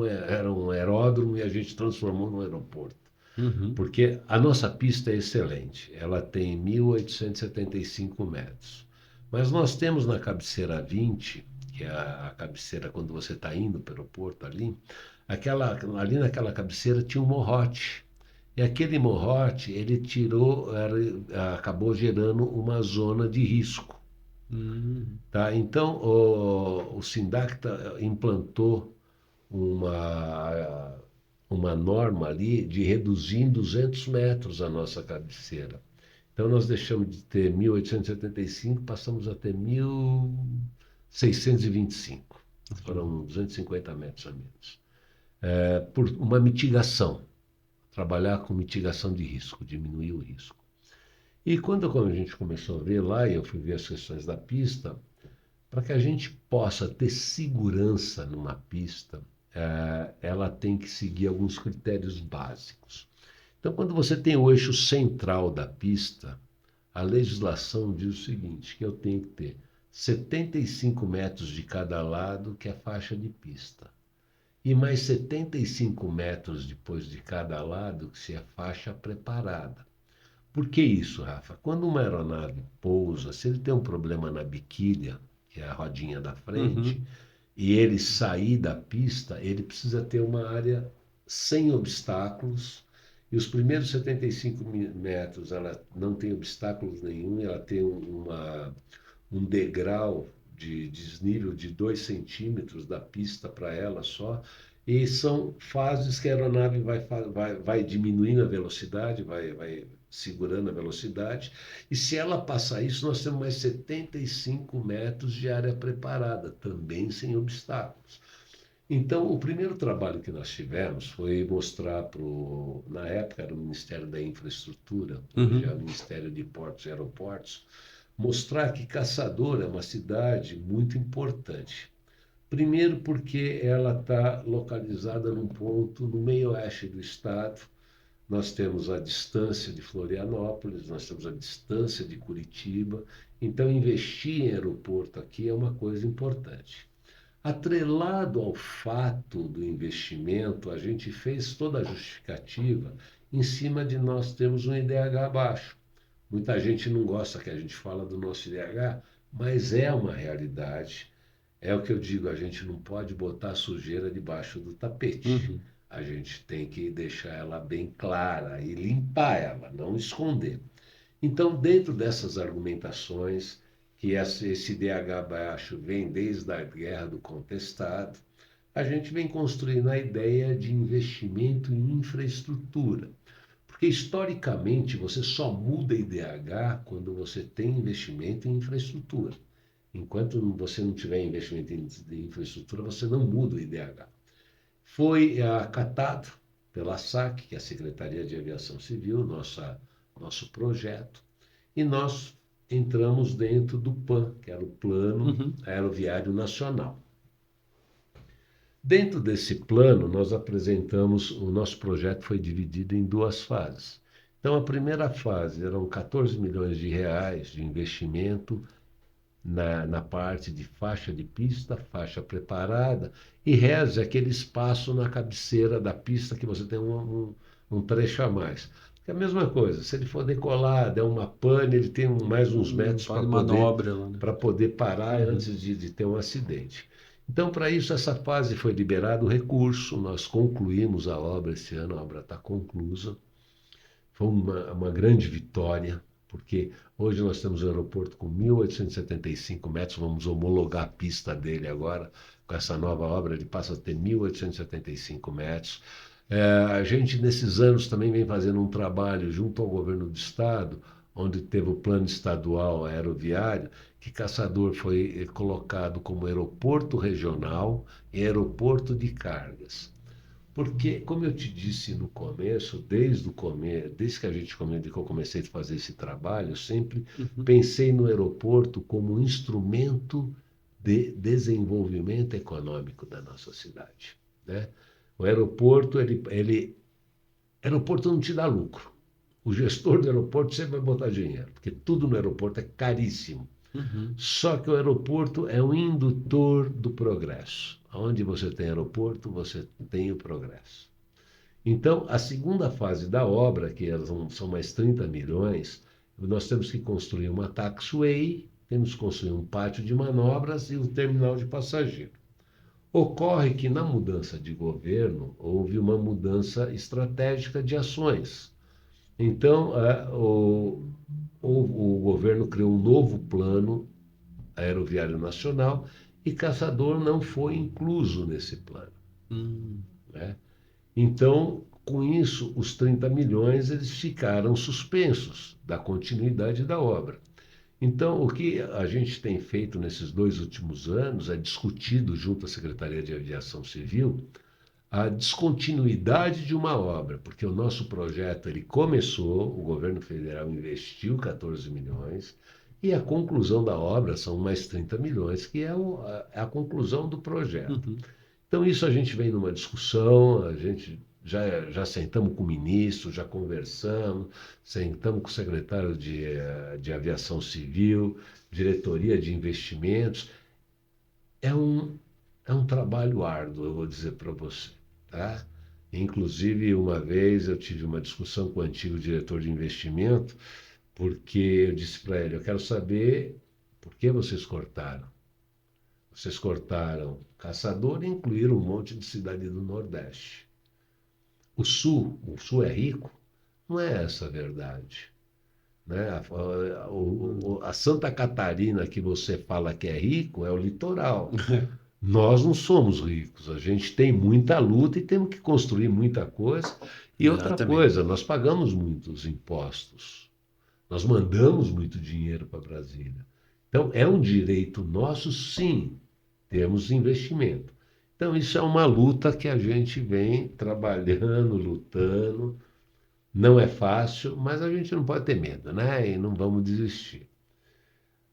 um aeródromo e a gente transformou num aeroporto. Uhum. Porque a nossa pista é excelente. Ela tem 1.875 metros. Mas nós temos na cabeceira 20, que é a cabeceira quando você está indo para o aeroporto ali, ali naquela cabeceira tinha um morrote. E aquele morrote, ele acabou gerando uma zona de risco. Uhum. Tá? Então, o Sindacta implantou uma, uma norma ali de reduzir em 200 metros a nossa cabeceira. Então, nós deixamos de ter 1.875, passamos a ter 1.625. Foram 250 metros a menos. Por uma mitigação. Trabalhar com mitigação de risco, diminuir o risco. E quando a gente começou a ver lá, e eu fui ver as questões da pista, para que a gente possa ter segurança numa pista, ela tem que seguir alguns critérios básicos. Então, quando você tem o eixo central da pista, a legislação diz o seguinte, que eu tenho que ter 75 metros de cada lado, que é a faixa de pista. E mais 75 metros depois de cada lado, que se é faixa preparada. Por que isso, Rafa? Quando uma aeronave pousa, se ele tem um problema na biquília, que é a rodinha da frente, Uhum. e ele sair da pista, ele precisa ter uma área sem obstáculos. E os primeiros 75 metros, ela não tem obstáculos nenhum, ela tem um degrau de desnível de 2 centímetros da pista para ela só. E são fases que a aeronave vai diminuindo a velocidade, vai segurando a velocidade. E se ela passar isso, nós temos mais 75 metros de área preparada, também sem obstáculos. Então, o primeiro trabalho que nós tivemos foi mostrar na época era o Ministério da Infraestrutura, hoje é o Uhum. Ministério de Portos e Aeroportos, mostrar que Caçador é uma cidade muito importante. Primeiro porque ela está localizada num ponto no meio-oeste do estado. Nós temos a distância de Florianópolis, nós temos a distância de Curitiba. Então, investir em aeroporto aqui é uma coisa importante. Atrelado ao fato do investimento, a gente fez toda a justificativa em cima de nós termos um IDH baixo. Muita gente não gosta que a gente fala do nosso IDH, mas é uma realidade. É o que eu digo, a gente não pode botar a sujeira debaixo do tapete. Uhum. A gente tem que deixar ela bem clara e limpar ela, não esconder. Então, dentro dessas argumentações, que esse DH baixo vem desde a Guerra do Contestado, a gente vem construindo a ideia de investimento em infraestrutura. Porque, historicamente, você só muda IDH quando você tem investimento em infraestrutura. Enquanto você não tiver investimento em infraestrutura, você não muda o IDH. Foi acatado pela SAC, que é a Secretaria de Aviação Civil, nosso projeto, e nós entramos dentro do PAN, que era o Plano Aeroviário Nacional. Dentro desse plano, nós apresentamos, o nosso projeto foi dividido em duas fases. Então, a primeira fase eram 14 milhões de reais de investimento na parte de faixa de pista, faixa preparada, e reze aquele espaço na cabeceira da pista que você tem um trecho a mais. É a mesma coisa, se ele for decolar, der uma pane, ele tem mais uns metros Faz manobra lá, né? para poder parar antes de ter um acidente. Então, para isso, essa fase foi liberado o recurso, nós concluímos a obra esse ano, a obra está conclusa. Foi uma grande vitória, porque hoje nós temos um aeroporto com 1.875 metros, vamos homologar a pista dele agora, com essa nova obra, ele passa a ter 1.875 metros. A gente, nesses anos, também vem fazendo um trabalho junto ao governo do estado, onde teve o plano estadual aeroviário, que Caçador foi colocado como aeroporto regional e aeroporto de cargas. Porque, como eu te disse no começo, desde que que eu comecei a fazer esse trabalho, eu sempre pensei no aeroporto como um instrumento de desenvolvimento econômico da nossa cidade, né? O aeroporto, aeroporto não te dá lucro. O gestor do aeroporto sempre vai botar dinheiro, porque tudo no aeroporto é caríssimo. Só que o aeroporto é um indutor do progresso. Onde você tem aeroporto, você tem o progresso. Então, a segunda fase da obra, que são mais 30 milhões, nós temos que construir uma taxiway, temos que construir um pátio de manobras e um terminal de passageiro. Ocorre que na mudança de governo houve uma mudança estratégica de ações. Então, o governo criou um novo plano aeroviário nacional e Caçador não foi incluso nesse plano, né? Então, com isso, os 30 milhões eles ficaram suspensos da continuidade da obra. Então, o que a gente tem feito nesses 2 últimos anos é discutido junto à Secretaria de Aviação Civil a descontinuidade de uma obra, porque o nosso projeto ele começou, o governo federal investiu 14 milhões, e a conclusão da obra são mais 30 milhões, que é a conclusão do projeto. Então, isso a gente vem numa discussão, a gente já sentamos com o ministro, já conversamos, sentamos com o secretário de Aviação Civil, diretoria de investimentos. É um trabalho árduo, eu vou dizer para você, tá? Inclusive, uma vez eu tive uma discussão com o antigo diretor de investimento, porque eu disse para ele, eu quero saber por que vocês cortaram. Vocês cortaram Caçador e incluíram um monte de cidade do Nordeste. O Sul é rico? Não é essa a verdade, né? A Santa Catarina que você fala que é rico é o litoral. Nós não somos ricos, a gente tem muita luta e temos que construir muita coisa. E outra coisa, nós pagamos muitos impostos, nós mandamos muito dinheiro para Brasília. Então, é um direito nosso, sim, termos investimento. Então, isso é uma luta que a gente vem trabalhando, lutando. Não é fácil, mas a gente não pode ter medo, né? E não vamos desistir.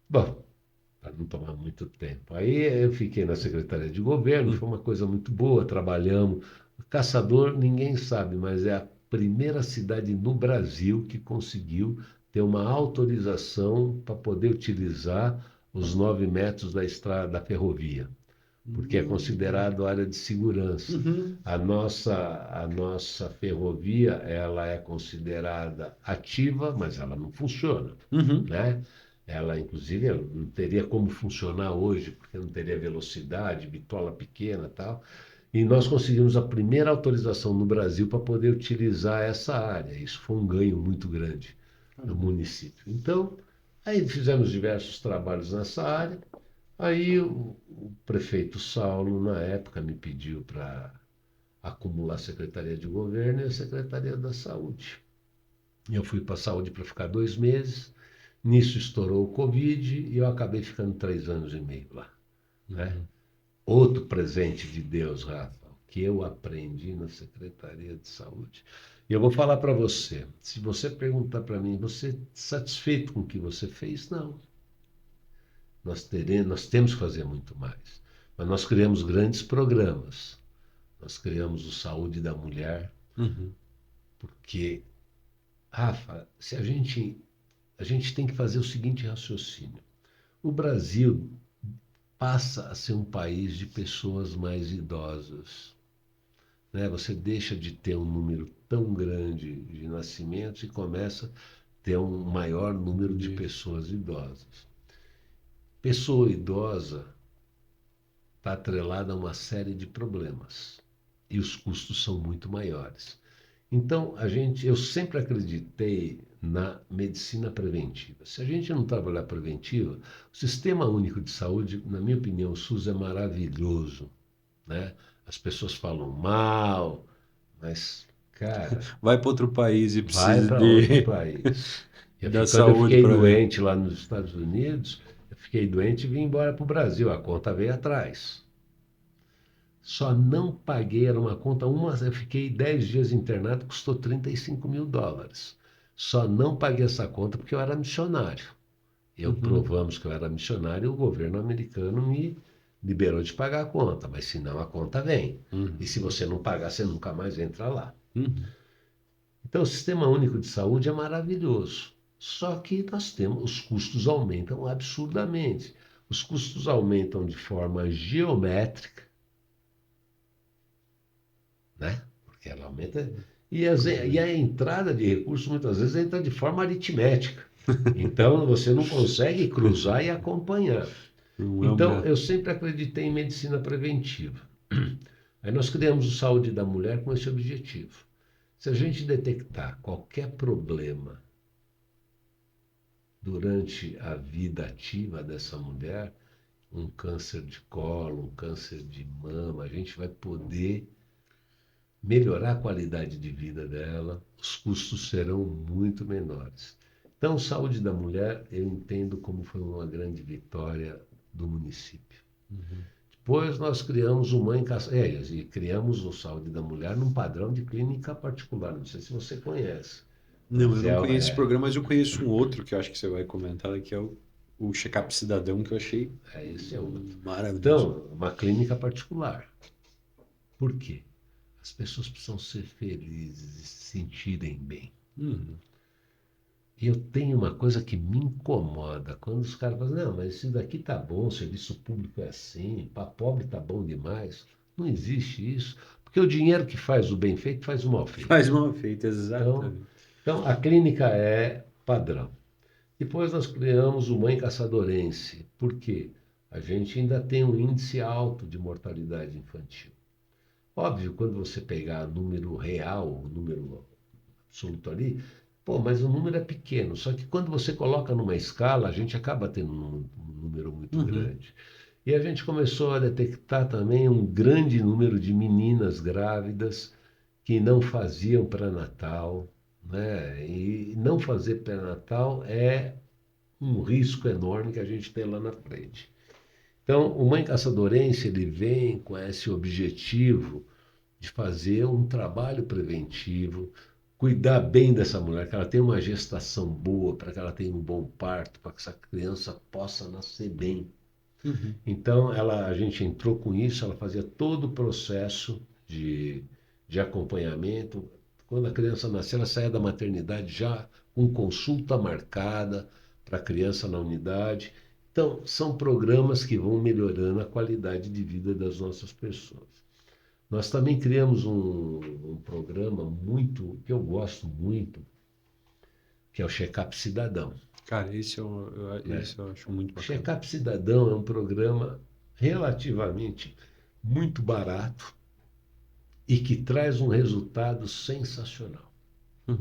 Bom, para não tomar muito tempo. Aí eu fiquei na Secretaria de Governo, foi uma coisa muito boa, trabalhamos. Caçador, ninguém sabe, mas é a primeira cidade no Brasil que conseguiu ter uma autorização para poder utilizar os 9 metros da estrada da ferrovia, porque é considerado área de segurança. A nossa ferrovia, ela é considerada ativa, mas ela não funciona, né? Ela, inclusive, não teria como funcionar hoje, porque não teria velocidade, bitola pequena e tal. E nós conseguimos a primeira autorização no Brasil para poder utilizar essa área. Isso foi um ganho muito grande no município. Então, aí fizemos diversos trabalhos nessa área. Aí o prefeito Saulo, na época, me pediu para acumular a Secretaria de Governo e a Secretaria da Saúde. Eu fui para a Saúde para ficar 2 meses, nisso estourou o Covid e eu acabei ficando 3 anos e meio lá, né? Outro presente de Deus, Rafa, que eu aprendi na Secretaria de Saúde. E eu vou falar para você, se você perguntar para mim, você é satisfeito com o que você fez? Não. Nós temos que fazer muito mais. Mas nós criamos grandes programas. Nós criamos o Saúde da Mulher, Uhum. porque, Rafa, se a gente tem que fazer o seguinte raciocínio. O Brasil passa a ser um país de pessoas mais idosas, né? Você deixa de ter um número tão grande de nascimentos e começa a ter um maior número de Entendi. pessoas idosas. Pessoa idosa está atrelada a uma série de problemas e os custos são muito maiores. Então, eu sempre acreditei na medicina preventiva. Se a gente não trabalhar preventiva, o Sistema Único de Saúde, na minha opinião, o SUS é maravilhoso, né? As pessoas falam mal, mas, cara, Vai para outro país e vai precisa para outro de país. da Quando eu saúde fiquei para ver. doente lá nos Estados Unidos, eu fiquei doente e vim embora para o Brasil. A conta veio atrás. Só não paguei, era uma conta, eu fiquei 10 dias internado, custou US$ 35.000. Só não paguei essa conta porque eu era missionário. Eu Uhum. provamos que eu era missionário e o governo americano me liberou de pagar a conta, mas senão a conta vem. E Uhum. se você não pagar, você nunca mais entra lá. Uhum. Então, o Sistema Único de Saúde é maravilhoso. Só que os custos aumentam absurdamente. Os custos aumentam de forma geométrica, né? Porque ela aumenta. E a entrada de recursos muitas vezes entra de forma aritmética. Então você não consegue cruzar e acompanhar. Não é Então uma. eu sempre acreditei em medicina preventiva. Aí nós criamos o Saúde da Mulher com esse objetivo. Se a gente detectar qualquer problema durante a vida ativa dessa mulher, um câncer de colo, um câncer de mama, a gente vai poder melhorar a qualidade de vida dela, os custos serão muito menores. Então, saúde da mulher, eu entendo como foi uma grande vitória do município. Uhum. Depois nós criamos o Mãe e criamos o Saúde da Mulher num padrão de clínica particular. Não sei se você conhece, Não, eu mas não conheço esse programa, mas eu conheço um outro que eu acho que você vai comentar, que é o Check-up Cidadão, que eu achei esse é outro. maravilhoso. Então, uma clínica particular. Por quê? As pessoas precisam ser felizes e se sentirem bem. Uhum. E eu tenho uma coisa que me incomoda, quando os caras falam, não, mas isso daqui tá bom, o serviço público é assim, para pobre tá bom demais. Não existe isso, porque o dinheiro que faz o bem feito faz o mal feito. Faz mal feito, Então, exatamente. então a clínica é padrão. Depois nós criamos o Mãe Caçadorense, por quê? A gente ainda tem um índice alto de mortalidade infantil. Óbvio, quando você pegar número real, o número absoluto ali, pô, mas o número é pequeno. Só que quando você coloca numa escala, a gente acaba tendo um número muito Uhum. grande. E a gente começou a detectar também um grande número de meninas grávidas que não faziam pré-natal, né? E não fazer pré-natal é um risco enorme que a gente tem lá na frente. Então, o Mãe Caçadorense, ele vem com esse objetivo de fazer um trabalho preventivo, cuidar bem dessa mulher, que ela tenha uma gestação boa, para que ela tenha um bom parto, para que essa criança possa nascer bem. Uhum. Então, a gente entrou com isso, ela fazia todo o processo de acompanhamento. Quando a criança nascer, ela saía da maternidade já com consulta marcada para a criança na unidade. Então, são programas que vão melhorando a qualidade de vida das nossas pessoas. Nós também criamos um programa que eu gosto muito, que é o Check-up Cidadão, Cara, né? esse eu acho muito O bacana. Check-up Cidadão é um programa relativamente muito barato e que traz um resultado sensacional. Uhum.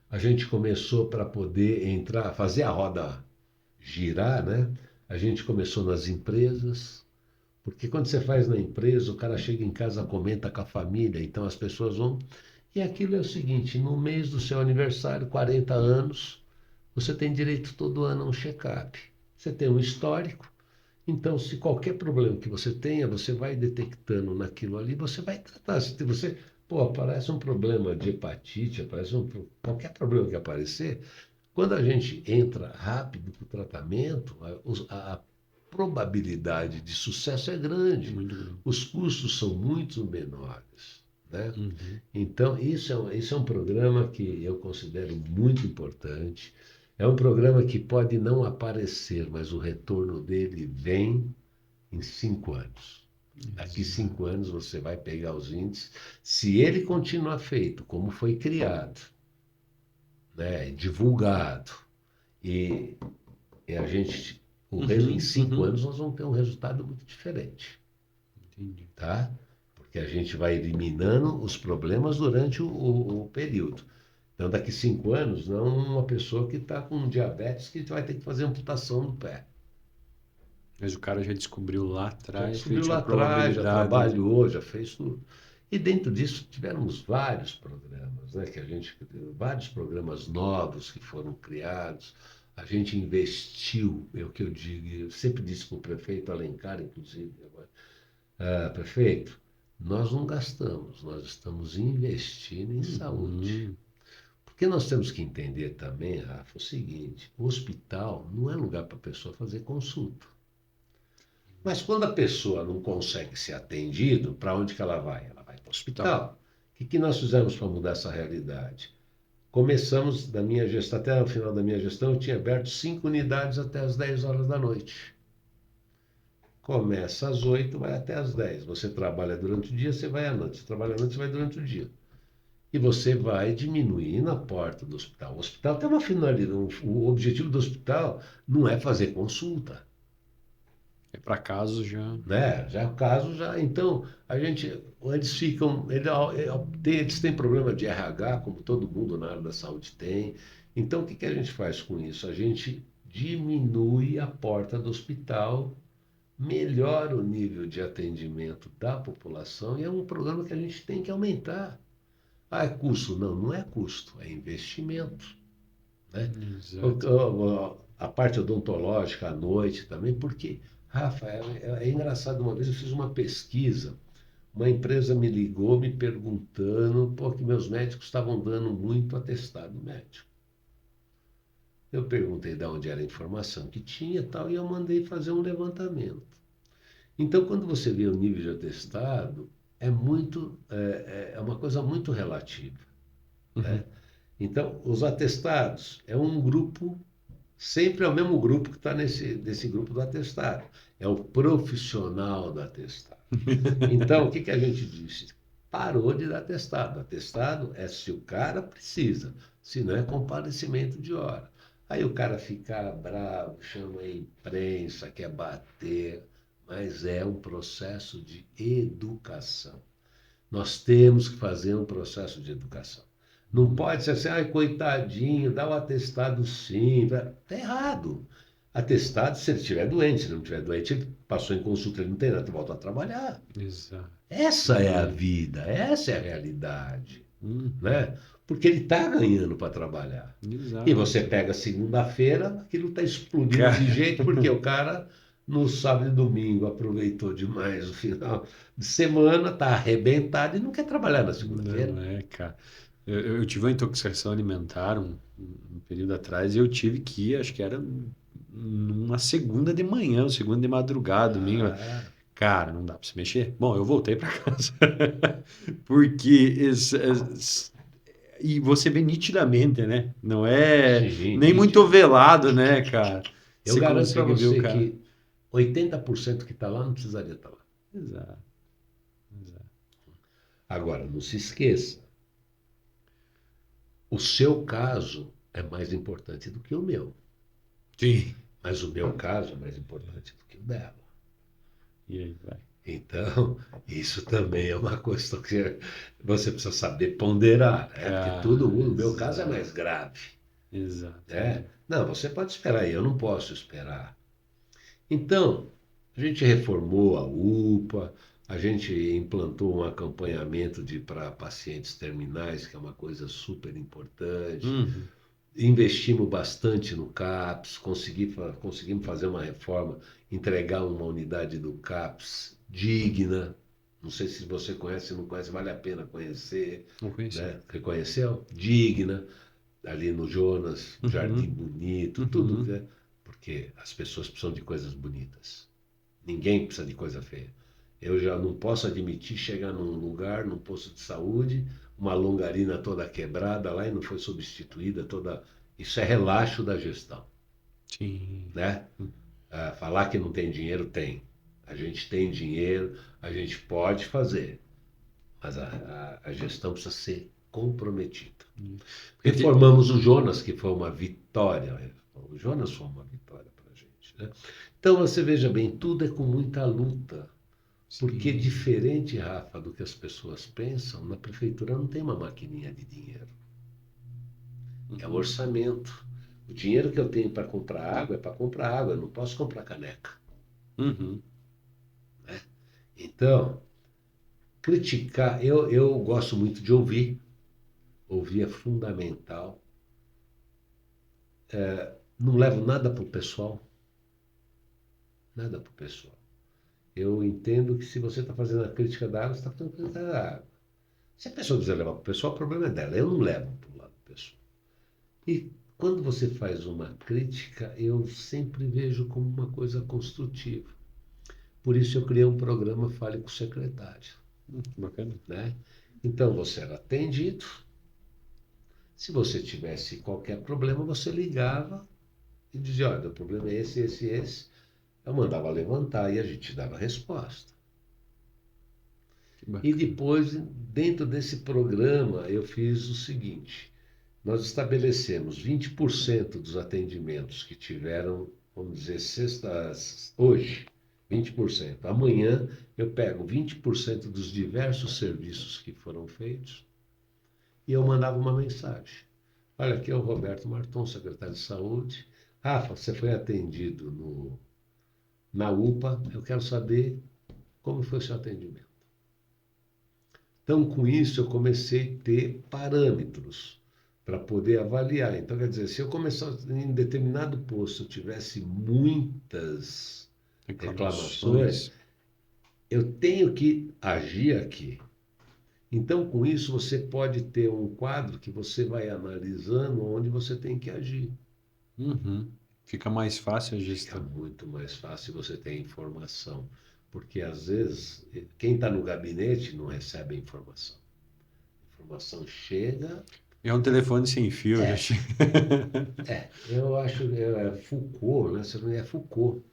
A gente começou para poder entrar, fazer a roda girar, né? A gente começou nas empresas, porque quando você faz na empresa, o cara chega em casa, comenta com a família, então as pessoas vão. E aquilo é o seguinte: no mês do seu aniversário, 40 anos, você tem direito todo ano a um check-up. Você tem um histórico, então se qualquer problema que você tenha, você vai detectando naquilo ali, você vai tratar. Se você, pô, aparece um problema de hepatite, qualquer problema que aparecer, quando a gente entra rápido para o tratamento, a probabilidade de sucesso é grande. Muito grande. Os custos são muito menores, né? Uhum. Então, isso é um programa que eu considero muito importante. É um programa que pode não aparecer, mas o retorno dele vem em 5 anos. Daqui Exato. 5 anos você vai pegar os índices. Se ele continuar feito como foi criado, né, divulgado, e, e a gente, em Uhum, 5 anos uhum. nós vamos ter um resultado muito diferente, Entendi. tá? Porque a gente vai eliminando os problemas durante o período. Então, daqui 5 anos, não uma pessoa que está com diabetes que vai ter que fazer amputação no pé. Mas o cara já descobriu lá Já atrás que ele descobriu tinha lá atrás, já probabilidade de. trabalhou, já fez tudo. E dentro disso tivemos vários programas, né, vários programas novos que foram criados. A gente investiu, é o que eu digo, eu sempre disse para o prefeito Alencar, inclusive, agora, prefeito, nós não gastamos, nós estamos investindo em saúde. Uhum. Porque nós temos que entender também, Rafa, o seguinte: o hospital não é lugar para a pessoa fazer consulta. Mas quando a pessoa não consegue ser atendido, para onde que ela vai? Ela vai para o Hospital. hospital. O que nós fizemos para mudar essa realidade? Começamos da minha gestão, até o final da minha gestão, eu tinha aberto 5 unidades até as 10 horas da noite. Começa às 8, vai até às 10. Você trabalha durante o dia, você vai à noite. Você trabalha à noite, você vai durante o dia. E você vai diminuindo a porta do hospital. O hospital tem uma finalidade. O objetivo do hospital não é fazer consulta. É para caso já. Né? Já o caso já, então a gente, eles ficam, eles têm problema de RH, como todo mundo na área da saúde tem. Então o que que a gente faz com isso? A gente diminui a porta do hospital, melhora o nível de atendimento da população e é um programa que a gente tem que aumentar. Ah, é custo? Não, não é custo, é investimento, né? Exato. A parte odontológica à noite também, porque, Rafa, é engraçado, uma vez eu fiz uma pesquisa, uma empresa me ligou me perguntando, pô, que meus médicos estavam dando muito atestado médico. Eu perguntei de onde era a informação que tinha e tal, e eu mandei fazer um levantamento. Então, quando você vê o nível de atestado, é uma coisa muito relativa, Uhum. né? Então, os atestados é um grupo, sempre é o mesmo grupo que está nesse grupo do atestado. É o profissional do atestado. Então, o que que a gente disse? Parou de dar atestado. Atestado é se o cara precisa, se não é comparecimento de hora. Aí o cara fica bravo, chama a imprensa, quer bater, mas é um processo de educação. Nós temos que fazer um processo de educação. Não pode ser assim, ai, coitadinho, dá o atestado sim. Está errado. Atestado se ele estiver doente. Se ele não estiver doente, ele passou em consulta, ele não tem nada, volta a trabalhar. Exato. Essa é a vida, essa é a realidade, Uhum. né? Porque ele está ganhando para trabalhar. E você Exato. pega segunda-feira, aquilo está explodindo de Cara, jeito, porque o cara no sábado e domingo aproveitou demais o final de semana, está arrebentado e não quer trabalhar na segunda-feira. não é, cara. Eu tive uma intoxicação alimentar um período atrás e eu tive que ir, acho que era numa segunda de manhã, segunda de madrugada, domingo. Ah, Cara, não dá pra se mexer. Bom, eu voltei pra casa. Porque e você vê nitidamente, né? Não é sim, nem muito nítido. velado, né, cara? Eu Você garanto para consegue ver o você cara. que 80% que está lá não precisaria estar lá. Exato, exato. Agora, não se esqueça, o seu caso é mais importante do que o meu. Sim. Mas o meu caso é mais importante do que o dela. E aí, vai. Então, isso também é uma questão que você precisa saber ponderar, né? Porque todo Cara, mundo, o meu caso é mais exato, grave, exato. né? Não, você pode esperar, eu não posso esperar. Então, a gente reformou a UPA, a gente implantou um acompanhamento para pacientes terminais, que é uma coisa super importante. Uhum. Investimos bastante no CAPS, conseguimos fazer uma reforma, entregar uma unidade do CAPS digna. Não sei se você conhece, se não conhece, vale a pena conhecer, Não conhecia. né? Reconheceu? Digna, ali no Jonas, Jardim Uhum. Bonito, tudo, Uhum. né? Porque as pessoas precisam de coisas bonitas. Ninguém precisa de coisa feia. Eu já não posso admitir chegar num lugar, num posto de saúde, uma longarina toda quebrada lá e não foi substituída toda. Isso é relaxo da gestão, Sim. né? Falar que não tem dinheiro, tem. A gente tem dinheiro, a gente pode fazer, mas a gestão precisa ser comprometida. Porque Reformamos o Jonas, que foi uma vitória. O Jonas foi uma vitória para a gente, né? Então você veja bem, tudo é com muita luta. Porque sim. diferente, Rafa, do que as pessoas pensam, na prefeitura não tem uma maquininha de dinheiro. É o Uhum. orçamento. O dinheiro que eu tenho para comprar água é para comprar água, eu não posso comprar caneca. Uhum. Né? Então, criticar, eu gosto muito de ouvir. Ouvir é fundamental. Não levo nada para o pessoal. Nada para o pessoal. Eu entendo que se você está fazendo a crítica da água, você está fazendo a crítica da água. Se a pessoa quiser levar para o pessoal, o problema é dela. Eu não levo para o lado pessoal. E quando você faz uma crítica, eu sempre vejo como uma coisa construtiva. Por isso eu criei um programa Fale com o Secretário, Bacana. né? Então você era atendido. Se você tivesse qualquer problema, você ligava e dizia, olha, o problema é esse, esse, esse. Eu mandava levantar e a gente dava a resposta. Que E bacana. depois, dentro desse programa, eu fiz o seguinte: nós estabelecemos 20% dos atendimentos que tiveram, vamos dizer, sextas, hoje, 20%. Amanhã eu pego 20% dos diversos serviços que foram feitos e eu mandava uma mensagem. Olha, aqui é o Roberto Marton, secretário de Saúde. Rafa, você foi atendido na UPA, eu quero saber como foi o seu atendimento. Então, com isso, eu comecei a ter parâmetros para poder avaliar. Então, quer dizer, se eu começasse em determinado posto, eu tivesse muitas reclamações, Reclamações. eu tenho que agir aqui. Então, com isso, você pode ter um quadro que você vai analisando onde você tem que agir. Uhum. Fica mais fácil a Fica gestão. muito mais fácil você ter informação. Porque, às vezes, quem está no gabinete não recebe a informação. A informação chega. É um telefone sem fio, já É, chega. eu acho que é Foucault, né? Se não é Foucault,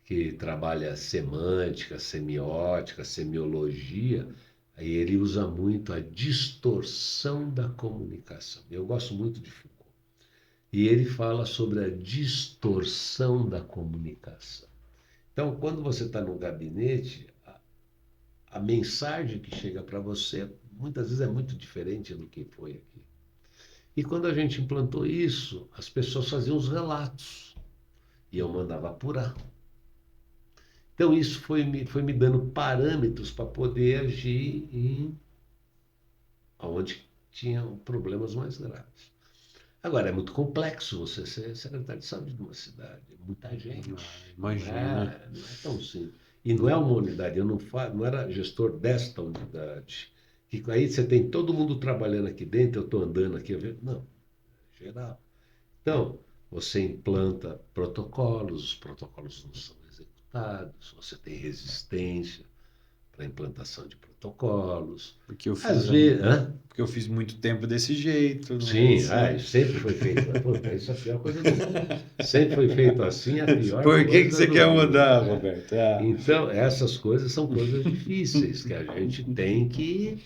que trabalha semântica, semiótica, semiologia, aí ele usa muito a distorção da comunicação. Eu gosto muito de Foucault. E ele fala sobre a distorção da comunicação. Então, quando você está no gabinete, a mensagem que chega para você muitas vezes é muito diferente do que foi aqui. E quando a gente implantou isso, as pessoas faziam os relatos e eu mandava apurar. Então isso foi me dando parâmetros para poder agir em onde tinham problemas mais graves. Agora, é muito complexo você ser secretário de saúde de uma cidade. É muita Ah, gente. Não imagina. é, não é tão simples. E não é uma unidade. Eu não era gestor desta unidade. Que aí você tem todo mundo trabalhando aqui dentro, eu estou andando aqui. Não, é geral. Então, você implanta protocolos, os protocolos não são executados, você tem resistência para a implantação de protocolos. Porque eu Às fiz, vezes, hã? porque eu fiz muito tempo desse jeito, não é Sim, assim. sempre foi feito. Puta, isso é a pior coisa do mundo. Sempre foi feito assim, a pior Por que coisa você do quer mundo. mudar, É. Roberto? Ah. Então, essas coisas são coisas difíceis que a gente tem que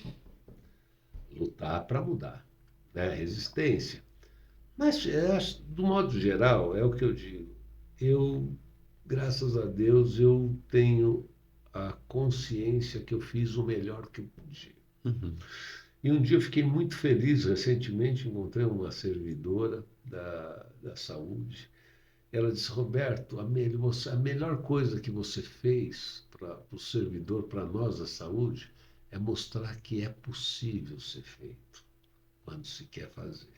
lutar para mudar, né? Resistência. Mas, do modo geral, é o que eu digo. Eu, graças a Deus, eu tenho a consciência que eu fiz o melhor que eu podia. Uhum. E um dia eu fiquei muito feliz, recentemente encontrei uma servidora da saúde Ela disse, Roberto, a melhor coisa que você fez para o servidor, para nós da saúde, é mostrar que é possível ser feito quando se quer fazer.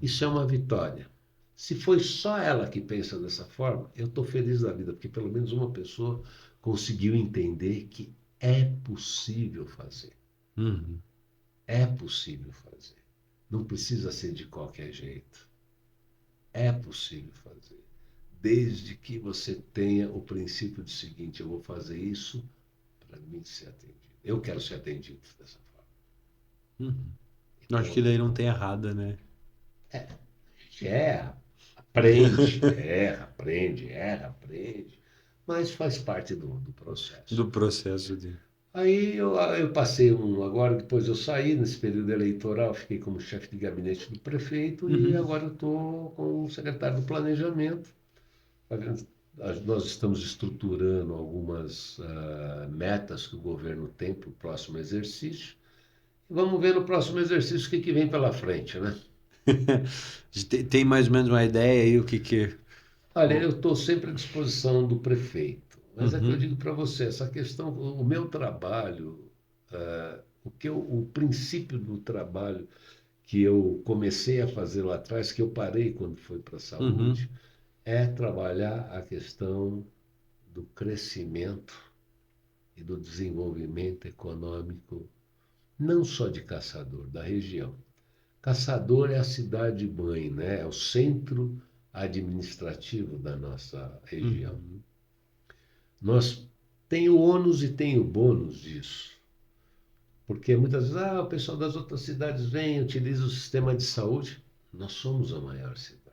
Isso é uma vitória. Se foi só ela que pensa dessa forma, eu estou feliz da vida, porque pelo menos uma pessoa conseguiu entender que é possível fazer. Uhum. É possível fazer. Não precisa ser de qualquer jeito. É possível fazer. Desde que você tenha o princípio de seguinte, eu vou fazer isso para mim ser atendido. Eu quero ser atendido dessa forma. Uhum. Eu acho que Então, daí não tem errada, né? a gente erra, aprende, erra, aprende, erra, aprende, mas faz parte do processo. Do processo de. Aí eu passei agora depois eu saí nesse período eleitoral, fiquei como chefe de gabinete do prefeito e Uhum. agora eu estou como secretário do Planejamento. Nós estamos estruturando algumas metas que o governo tem para o próximo exercício. E vamos ver no próximo exercício o que vem pela frente, né? Tem mais ou menos uma ideia aí o que que. Olha, eu estou sempre à disposição do prefeito, mas é que eu Uhum. digo para você, essa questão, o meu trabalho, o princípio do trabalho que eu comecei a fazer lá atrás, que eu parei quando foi para a Uhum. saúde, é trabalhar a questão do crescimento e do desenvolvimento econômico, não só de Caçador, da região. Caçador é a cidade-mãe, né? É o centro administrativo da nossa região. Uhum. Nós tem o ônus e tem o bônus disso. Porque muitas vezes o pessoal das outras cidades vem, utiliza o sistema de saúde. Nós somos a maior cidade.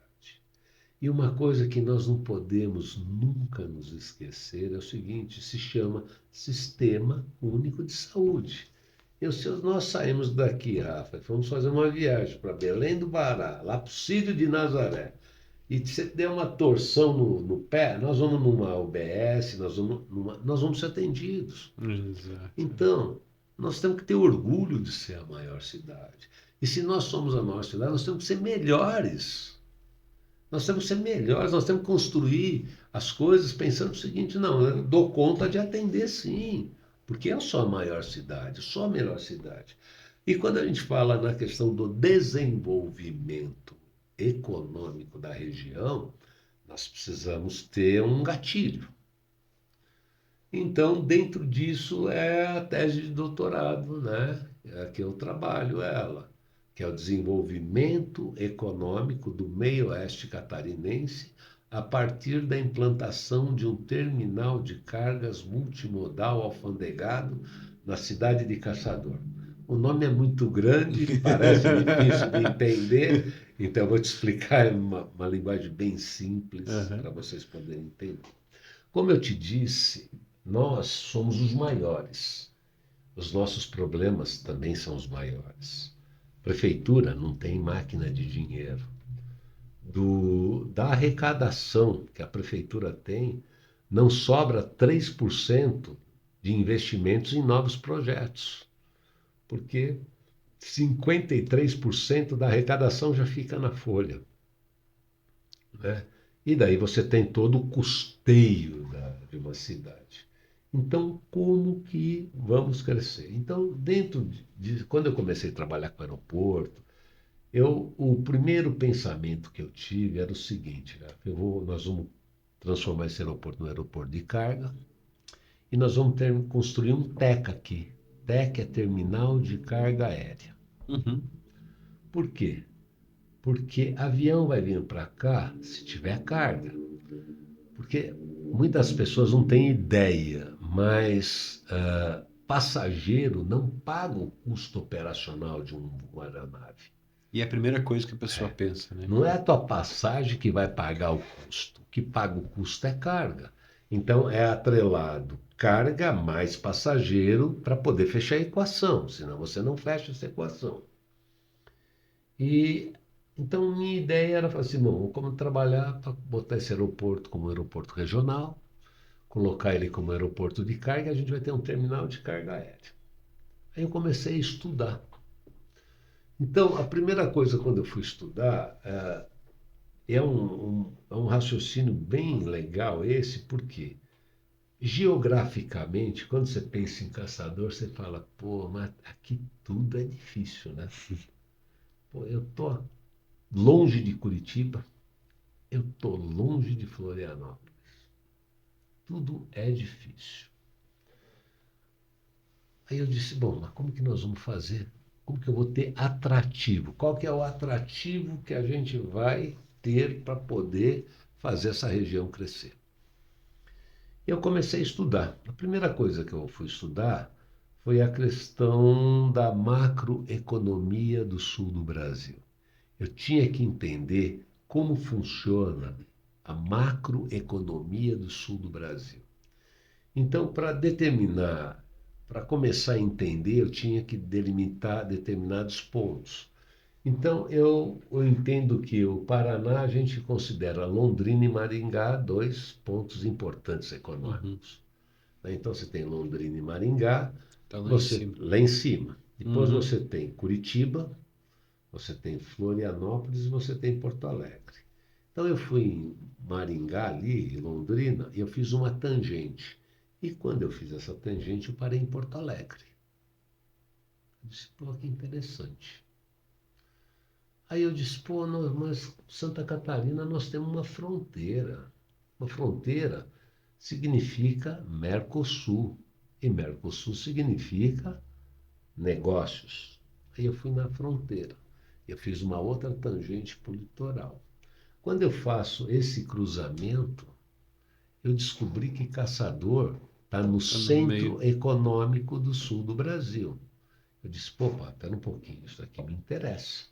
E uma coisa que nós não podemos nunca nos esquecer é o seguinte, se chama Sistema Único de Saúde. Se nós saímos daqui, Rafa, e fomos fazer uma viagem para Belém do Pará, lá para o Círio de Nazaré, e você der uma torção no pé, nós vamos numa UBS, nós vamos ser atendidos. Exato. Então, nós temos que ter orgulho de ser a maior cidade. E se nós somos a maior cidade, nós temos que ser melhores. Nós temos que ser melhores, nós temos que construir as coisas pensando o seguinte, não, eu dou conta de atender sim, porque eu sou a maior cidade, eu sou a melhor cidade. E quando a gente fala na questão do desenvolvimento econômico da região, nós precisamos ter um gatilho. Então, dentro disso é a tese de doutorado, né? É que eu trabalho ela, que é o desenvolvimento econômico do meio-oeste catarinense a partir da implantação de um terminal de cargas multimodal alfandegado na cidade de Caçador. O nome é muito grande, parece difícil de entender, então eu vou te explicar em uma linguagem bem simples Uhum. para vocês poderem entender. Como eu te disse, nós somos os maiores. Os nossos problemas também são os maiores. Prefeitura não tem máquina de dinheiro. Da arrecadação que a prefeitura tem, não sobra 3% de investimentos em novos projetos, porque 53% da arrecadação já fica na folha, né? E daí você tem todo o custeio de uma cidade. Então, como que vamos crescer? Então, quando eu comecei a trabalhar com aeroporto, o primeiro pensamento que eu tive era o seguinte, né? Nós vamos transformar esse aeroporto num aeroporto de carga e nós vamos construir um TEC aqui. TEC é Terminal de Carga Aérea. Uhum. Por quê? Porque avião vai vir para cá se tiver carga. Porque muitas pessoas não têm ideia, mas passageiro não paga o custo operacional de uma aeronave. E é a primeira coisa que a pessoa pensa, né? Não é a tua passagem que vai pagar o custo. O que paga o custo é carga. Então é atrelado carga mais passageiro para poder fechar a equação, senão você não fecha essa equação. E então minha ideia era falar assim, bom, como trabalhar para botar esse aeroporto como aeroporto regional, colocar ele como aeroporto de carga, a gente vai ter um terminal de carga aérea. Aí eu comecei a estudar. Então, a primeira coisa quando eu fui estudar, É um raciocínio bem legal esse, porque geograficamente, quando você pensa em caçador, você fala, pô, mas aqui tudo é difícil, né? Pô, eu tô longe de Curitiba, eu tô longe de Florianópolis. Tudo é difícil. Aí eu disse, bom, mas como que nós vamos fazer? Como que eu vou ter atrativo? Qual que é o atrativo que a gente vai ter para poder fazer essa região crescer? E eu comecei a estudar. A primeira coisa que eu fui estudar foi a questão da macroeconomia do sul do Brasil. Eu tinha que entender como funciona a macroeconomia do sul do Brasil. Então, para começar a entender, eu tinha que delimitar determinados pontos. Então, eu entendo que o Paraná a gente considera Londrina e Maringá dois pontos importantes econômicos. Né? Então, você tem Londrina e Maringá, Tá lá em você cima. lá em cima. Depois Uhum. você tem Curitiba, você tem Florianópolis e você tem Porto Alegre. Então eu fui em Maringá ali, em Londrina, e eu fiz uma tangente. E quando eu fiz essa tangente, eu parei em Porto Alegre. Eu disse, pô, que interessante. Aí eu disse, pô, mas Santa Catarina nós temos uma fronteira. Uma fronteira significa Mercosul. E Mercosul significa negócios. Aí eu fui na fronteira. Eu fiz uma outra tangente para o litoral. Quando eu faço esse cruzamento, eu descobri que Caçador está no Tá no meio. centro econômico do sul do Brasil. Eu disse, pô, espera um pouquinho, isso aqui me interessa.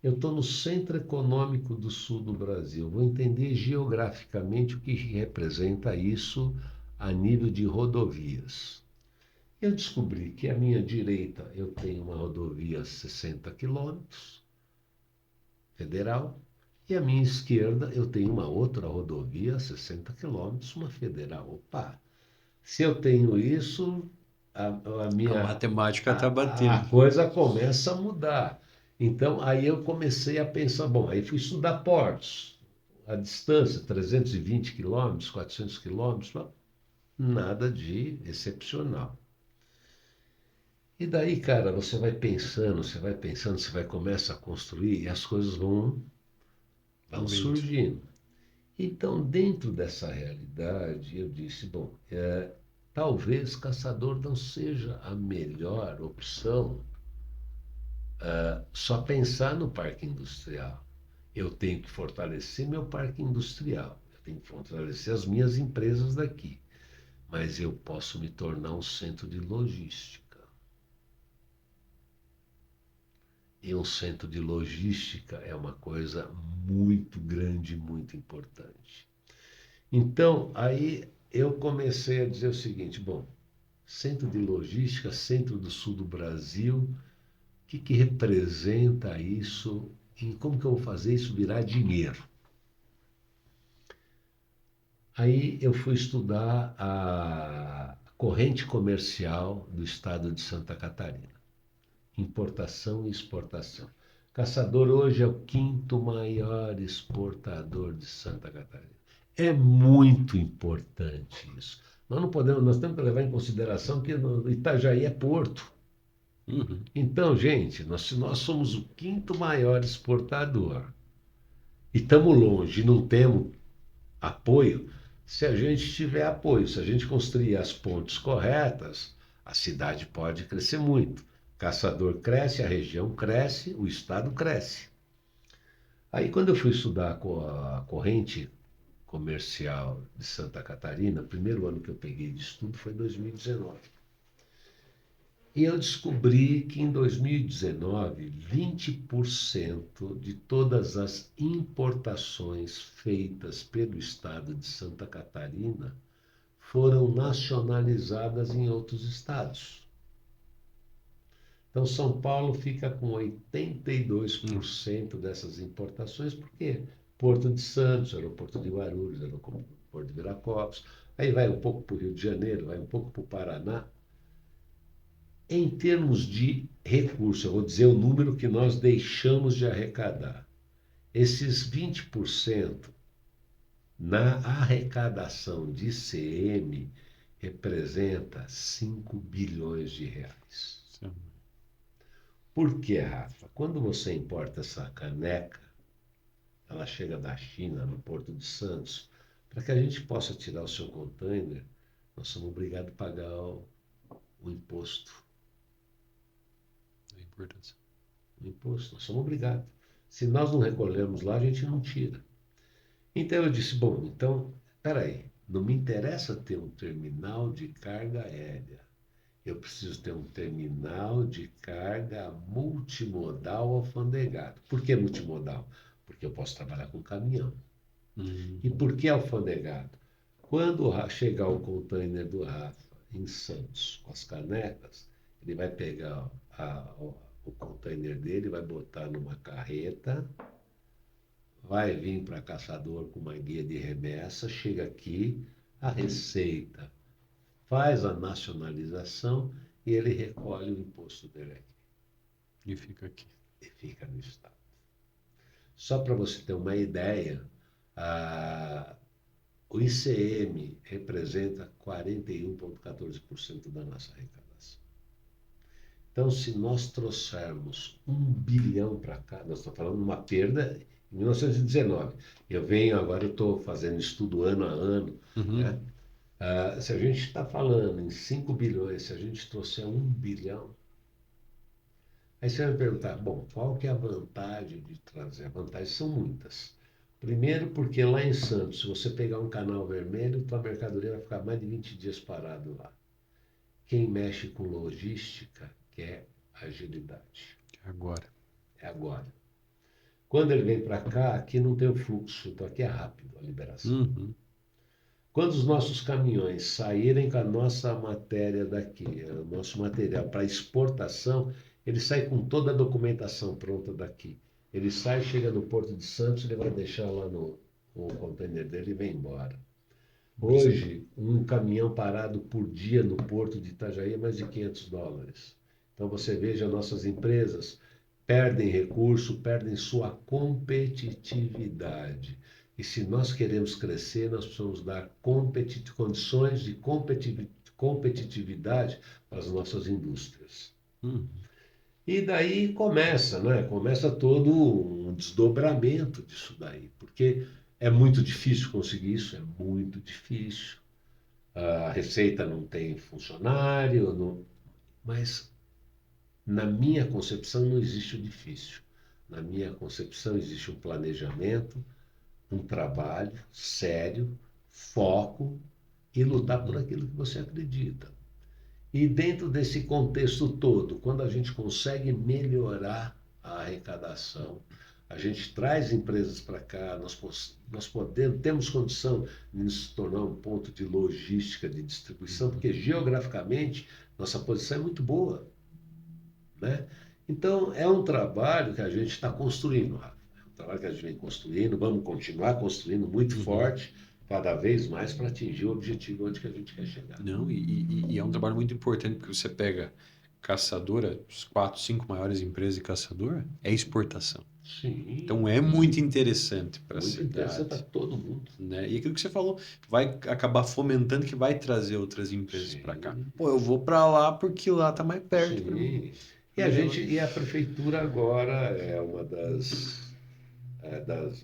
Eu estou no centro econômico do sul do Brasil. Vou entender geograficamente o que representa isso a nível de rodovias. Eu descobri que à minha direita eu tenho uma rodovia 60 quilômetros, federal, e à minha esquerda eu tenho uma outra rodovia 60 quilômetros, uma federal. Opa, se eu tenho isso, a A minha matemática tá a batendo. coisa começa a mudar. Então, aí eu comecei a pensar, bom, aí fui estudar portos. A distância, 320 quilômetros, 400 quilômetros, nada de excepcional. E daí, cara, você vai pensando, você vai começar a construir e as coisas vão Vindo. surgindo. Então, dentro dessa realidade, eu disse, bom, talvez caçador não seja a melhor opção só pensar no parque industrial. Eu tenho que fortalecer meu parque industrial, eu tenho que fortalecer as minhas empresas daqui, mas eu posso me tornar um centro de logística. E um centro de logística é uma coisa muito grande, muito importante. Então, aí eu comecei a dizer o seguinte: bom, centro de logística, centro do sul do Brasil, o que representa isso e como que eu vou fazer isso virar dinheiro? Aí eu fui estudar a corrente comercial do estado de Santa Catarina, importação e exportação. Caçador hoje é o quinto maior exportador de Santa Catarina. É muito importante isso. Nós não podemos, nós temos que levar em consideração que Itajaí é porto. Uhum. Então, gente, se nós somos o quinto maior exportador e estamos longe, não temos apoio, se a gente tiver apoio, se a gente construir as pontes corretas, a cidade pode crescer muito. Caçador cresce, a região cresce, o estado cresce. Aí, quando eu fui estudar a corrente comercial de Santa Catarina, o primeiro ano que eu peguei de estudo foi 2019. E eu descobri que em 2019, 20% de todas as importações feitas pelo estado de Santa Catarina foram nacionalizadas em outros estados. Então, São Paulo fica com 82% dessas importações, porque Porto de Santos, aeroporto de Guarulhos, aeroporto de Viracopos, aí vai um pouco para o Rio de Janeiro, vai um pouco para o Paraná. Em termos de recurso, eu vou dizer o número que nós deixamos de arrecadar. Esses 20% na arrecadação de ICM representa 5 bilhões de reais. Sim. Por que, Rafa? Quando você importa essa caneca, ela chega da China, no Porto de Santos, para que a gente possa tirar o seu container, nós somos obrigados a pagar o imposto. A importância. O imposto, nós somos obrigados. Se nós não recolhermos lá, a gente não tira. Então eu disse, bom, então, peraí, não me interessa ter um terminal de carga aérea. Eu preciso ter um terminal de carga multimodal alfandegado. Por que multimodal? Porque eu posso trabalhar com caminhão. E por que alfandegado? Quando chegar o container do Rafa em Santos com as canecas, ele vai pegar o container dele, vai botar numa carreta, vai vir para Caçador com uma guia de remessa, chega aqui, a Receita faz a nacionalização e ele recolhe o imposto dele aqui. E fica aqui. E fica no Estado. Só para você ter uma ideia, o ICM representa 41,14% da nossa arrecadação. Então, se nós trouxermos 1 bilhão para cá, nós estamos falando de uma perda em 1919. Eu estou fazendo estudo ano a ano, né? Se a gente está falando em 5 bilhões, se a gente trouxer 1 bilhão, aí você vai me perguntar, bom, qual que é a vantagem de trazer? As vantagens são muitas. Primeiro, porque lá em Santos, se você pegar um canal vermelho, tua mercadoria vai ficar mais de 20 dias parado lá. Quem mexe com logística quer agilidade. Agora. É agora. Quando ele vem para cá, aqui não tem o fluxo, então aqui é rápido a liberação. Quando os nossos caminhões saírem com a nossa matéria daqui, o nosso material para exportação, ele sai com toda a documentação pronta daqui. Ele sai, chega no Porto de Santos, ele vai deixar lá no container dele e vem embora. Hoje, um caminhão parado por dia no Porto de Itajaí é mais de $500. Então você veja, nossas empresas perdem recurso, perdem sua competitividade. E se nós queremos crescer, nós precisamos dar condições de competitividade para as nossas indústrias. E daí começa, né? Começa todo um desdobramento disso daí, porque é muito difícil conseguir isso, é muito difícil. A Receita não tem funcionário, mas na minha concepção não existe o difícil. Na minha concepção existe um planejamento, um trabalho sério, foco e lutar por aquilo que você acredita. E dentro desse contexto todo, quando a gente consegue melhorar a arrecadação, a gente traz empresas para cá, nós temos condição de nos tornar um ponto de logística, de distribuição, porque geograficamente nossa posição é muito boa, né? Então, é um trabalho que a gente está construindo, Rafa. É um trabalho que a gente vem construindo, vamos continuar construindo muito forte, cada vez mais para atingir o objetivo onde que a gente quer chegar. Não, e é um trabalho muito importante, porque você pega caçadora, os 4, 5 maiores empresas de caçador, é exportação. Sim. Então é muito interessante para a Muito cidade. interessante para todo mundo. Né? E aquilo que você falou, vai acabar fomentando que vai trazer outras empresas para cá. Pô, eu vou para lá porque lá tá mais perto. Sim. E a prefeitura agora é uma das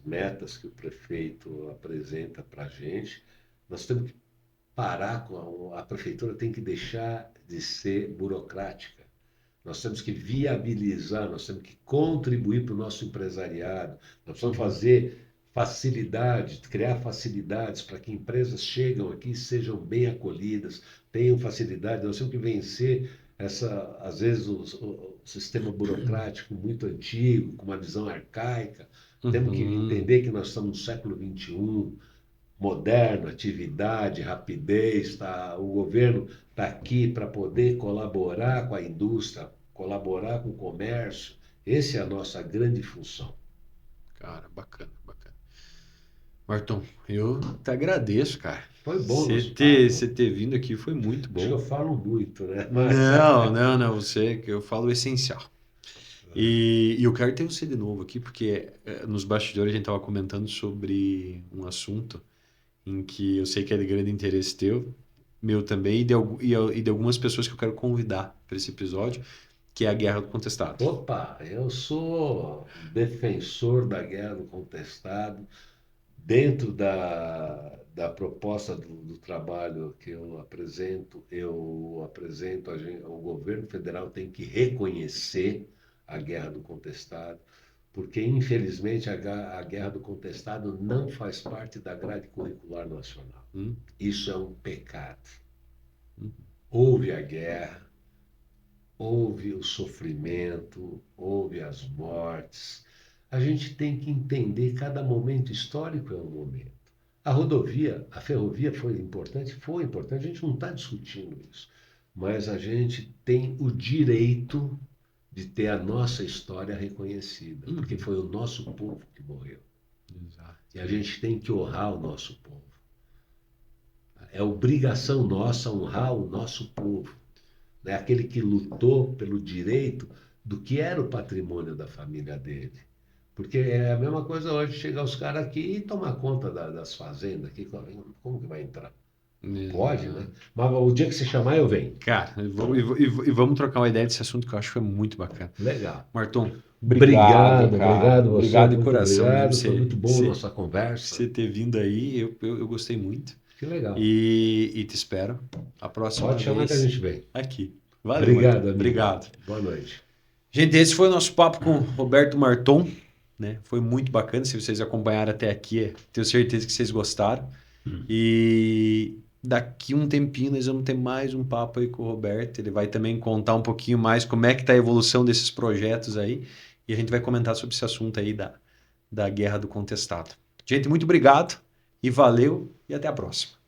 metas que o prefeito apresenta para a gente. Nós temos que parar com a prefeitura tem que deixar de ser burocrática. Nós temos que viabilizar, nós temos que contribuir para o nosso empresariado. Nós precisamos fazer facilidades, criar facilidades para que empresas chegam aqui e sejam bem acolhidas, tenham facilidade. Nós temos que vencer às vezes, o sistema burocrático muito antigo, com uma visão arcaica. Temos que entender que nós estamos no século XXI, moderno, atividade, rapidez, o governo está aqui para poder colaborar com a indústria, colaborar com o comércio. Essa é a nossa grande função. Cara, bacana, bacana. Marton, eu te agradeço, cara. Foi bom você ter vindo aqui foi muito bom. Acho que eu falo muito, né? Não, você que eu falo o essencial. E eu quero ter você de novo aqui, porque nos bastidores a gente estava comentando sobre um assunto em que eu sei que é de grande interesse teu, meu também, e de algumas pessoas que eu quero convidar para esse episódio, que é a Guerra do Contestado. Opa, eu sou defensor da guerra do contestado. Dentro da proposta do trabalho que eu apresento, o governo federal tem que reconhecer a guerra do contestado, porque infelizmente a guerra do contestado não faz parte da grade curricular nacional. Hum? Isso é um pecado. Hum. Houve a guerra, houve o sofrimento, houve as mortes. A gente tem que entender cada momento histórico é um momento. A rodovia, a ferrovia foi importante, a gente não está discutindo isso. Mas a gente tem o direito de ter a nossa história reconhecida, porque foi o nosso povo que morreu. Exato. E a gente tem que honrar o nosso povo. É obrigação nossa honrar o nosso povo. Né? Aquele que lutou pelo direito do que era o patrimônio da família dele. Porque é a mesma coisa hoje chegar os caras aqui e tomar conta das fazendas. Aqui, como que vai entrar? Pode, né? Mas o dia que você chamar, eu venho. Cara, e vamos trocar uma ideia desse assunto que eu acho que foi muito bacana. Legal. Marton, Obrigado, cara. obrigado você. Obrigado de Muito coração obrigado. mesmo. Foi muito bom a nossa Você conversa. ter vindo aí, eu gostei muito. Que legal. E te espero a próxima Pode chamar que a vez gente vem. aqui. Valeu, Obrigado, Marton. amigo. Obrigado. Boa noite. Gente, esse foi o nosso papo com o Roberto Marton, né? Foi muito bacana. Se vocês acompanharam até aqui, tenho certeza que vocês gostaram. E daqui um tempinho nós vamos ter mais um papo aí com o Roberto. Ele vai também contar um pouquinho mais como é que está a evolução desses projetos aí. E a gente vai comentar sobre esse assunto aí da Guerra do Contestado. Gente, muito obrigado e valeu e até a próxima.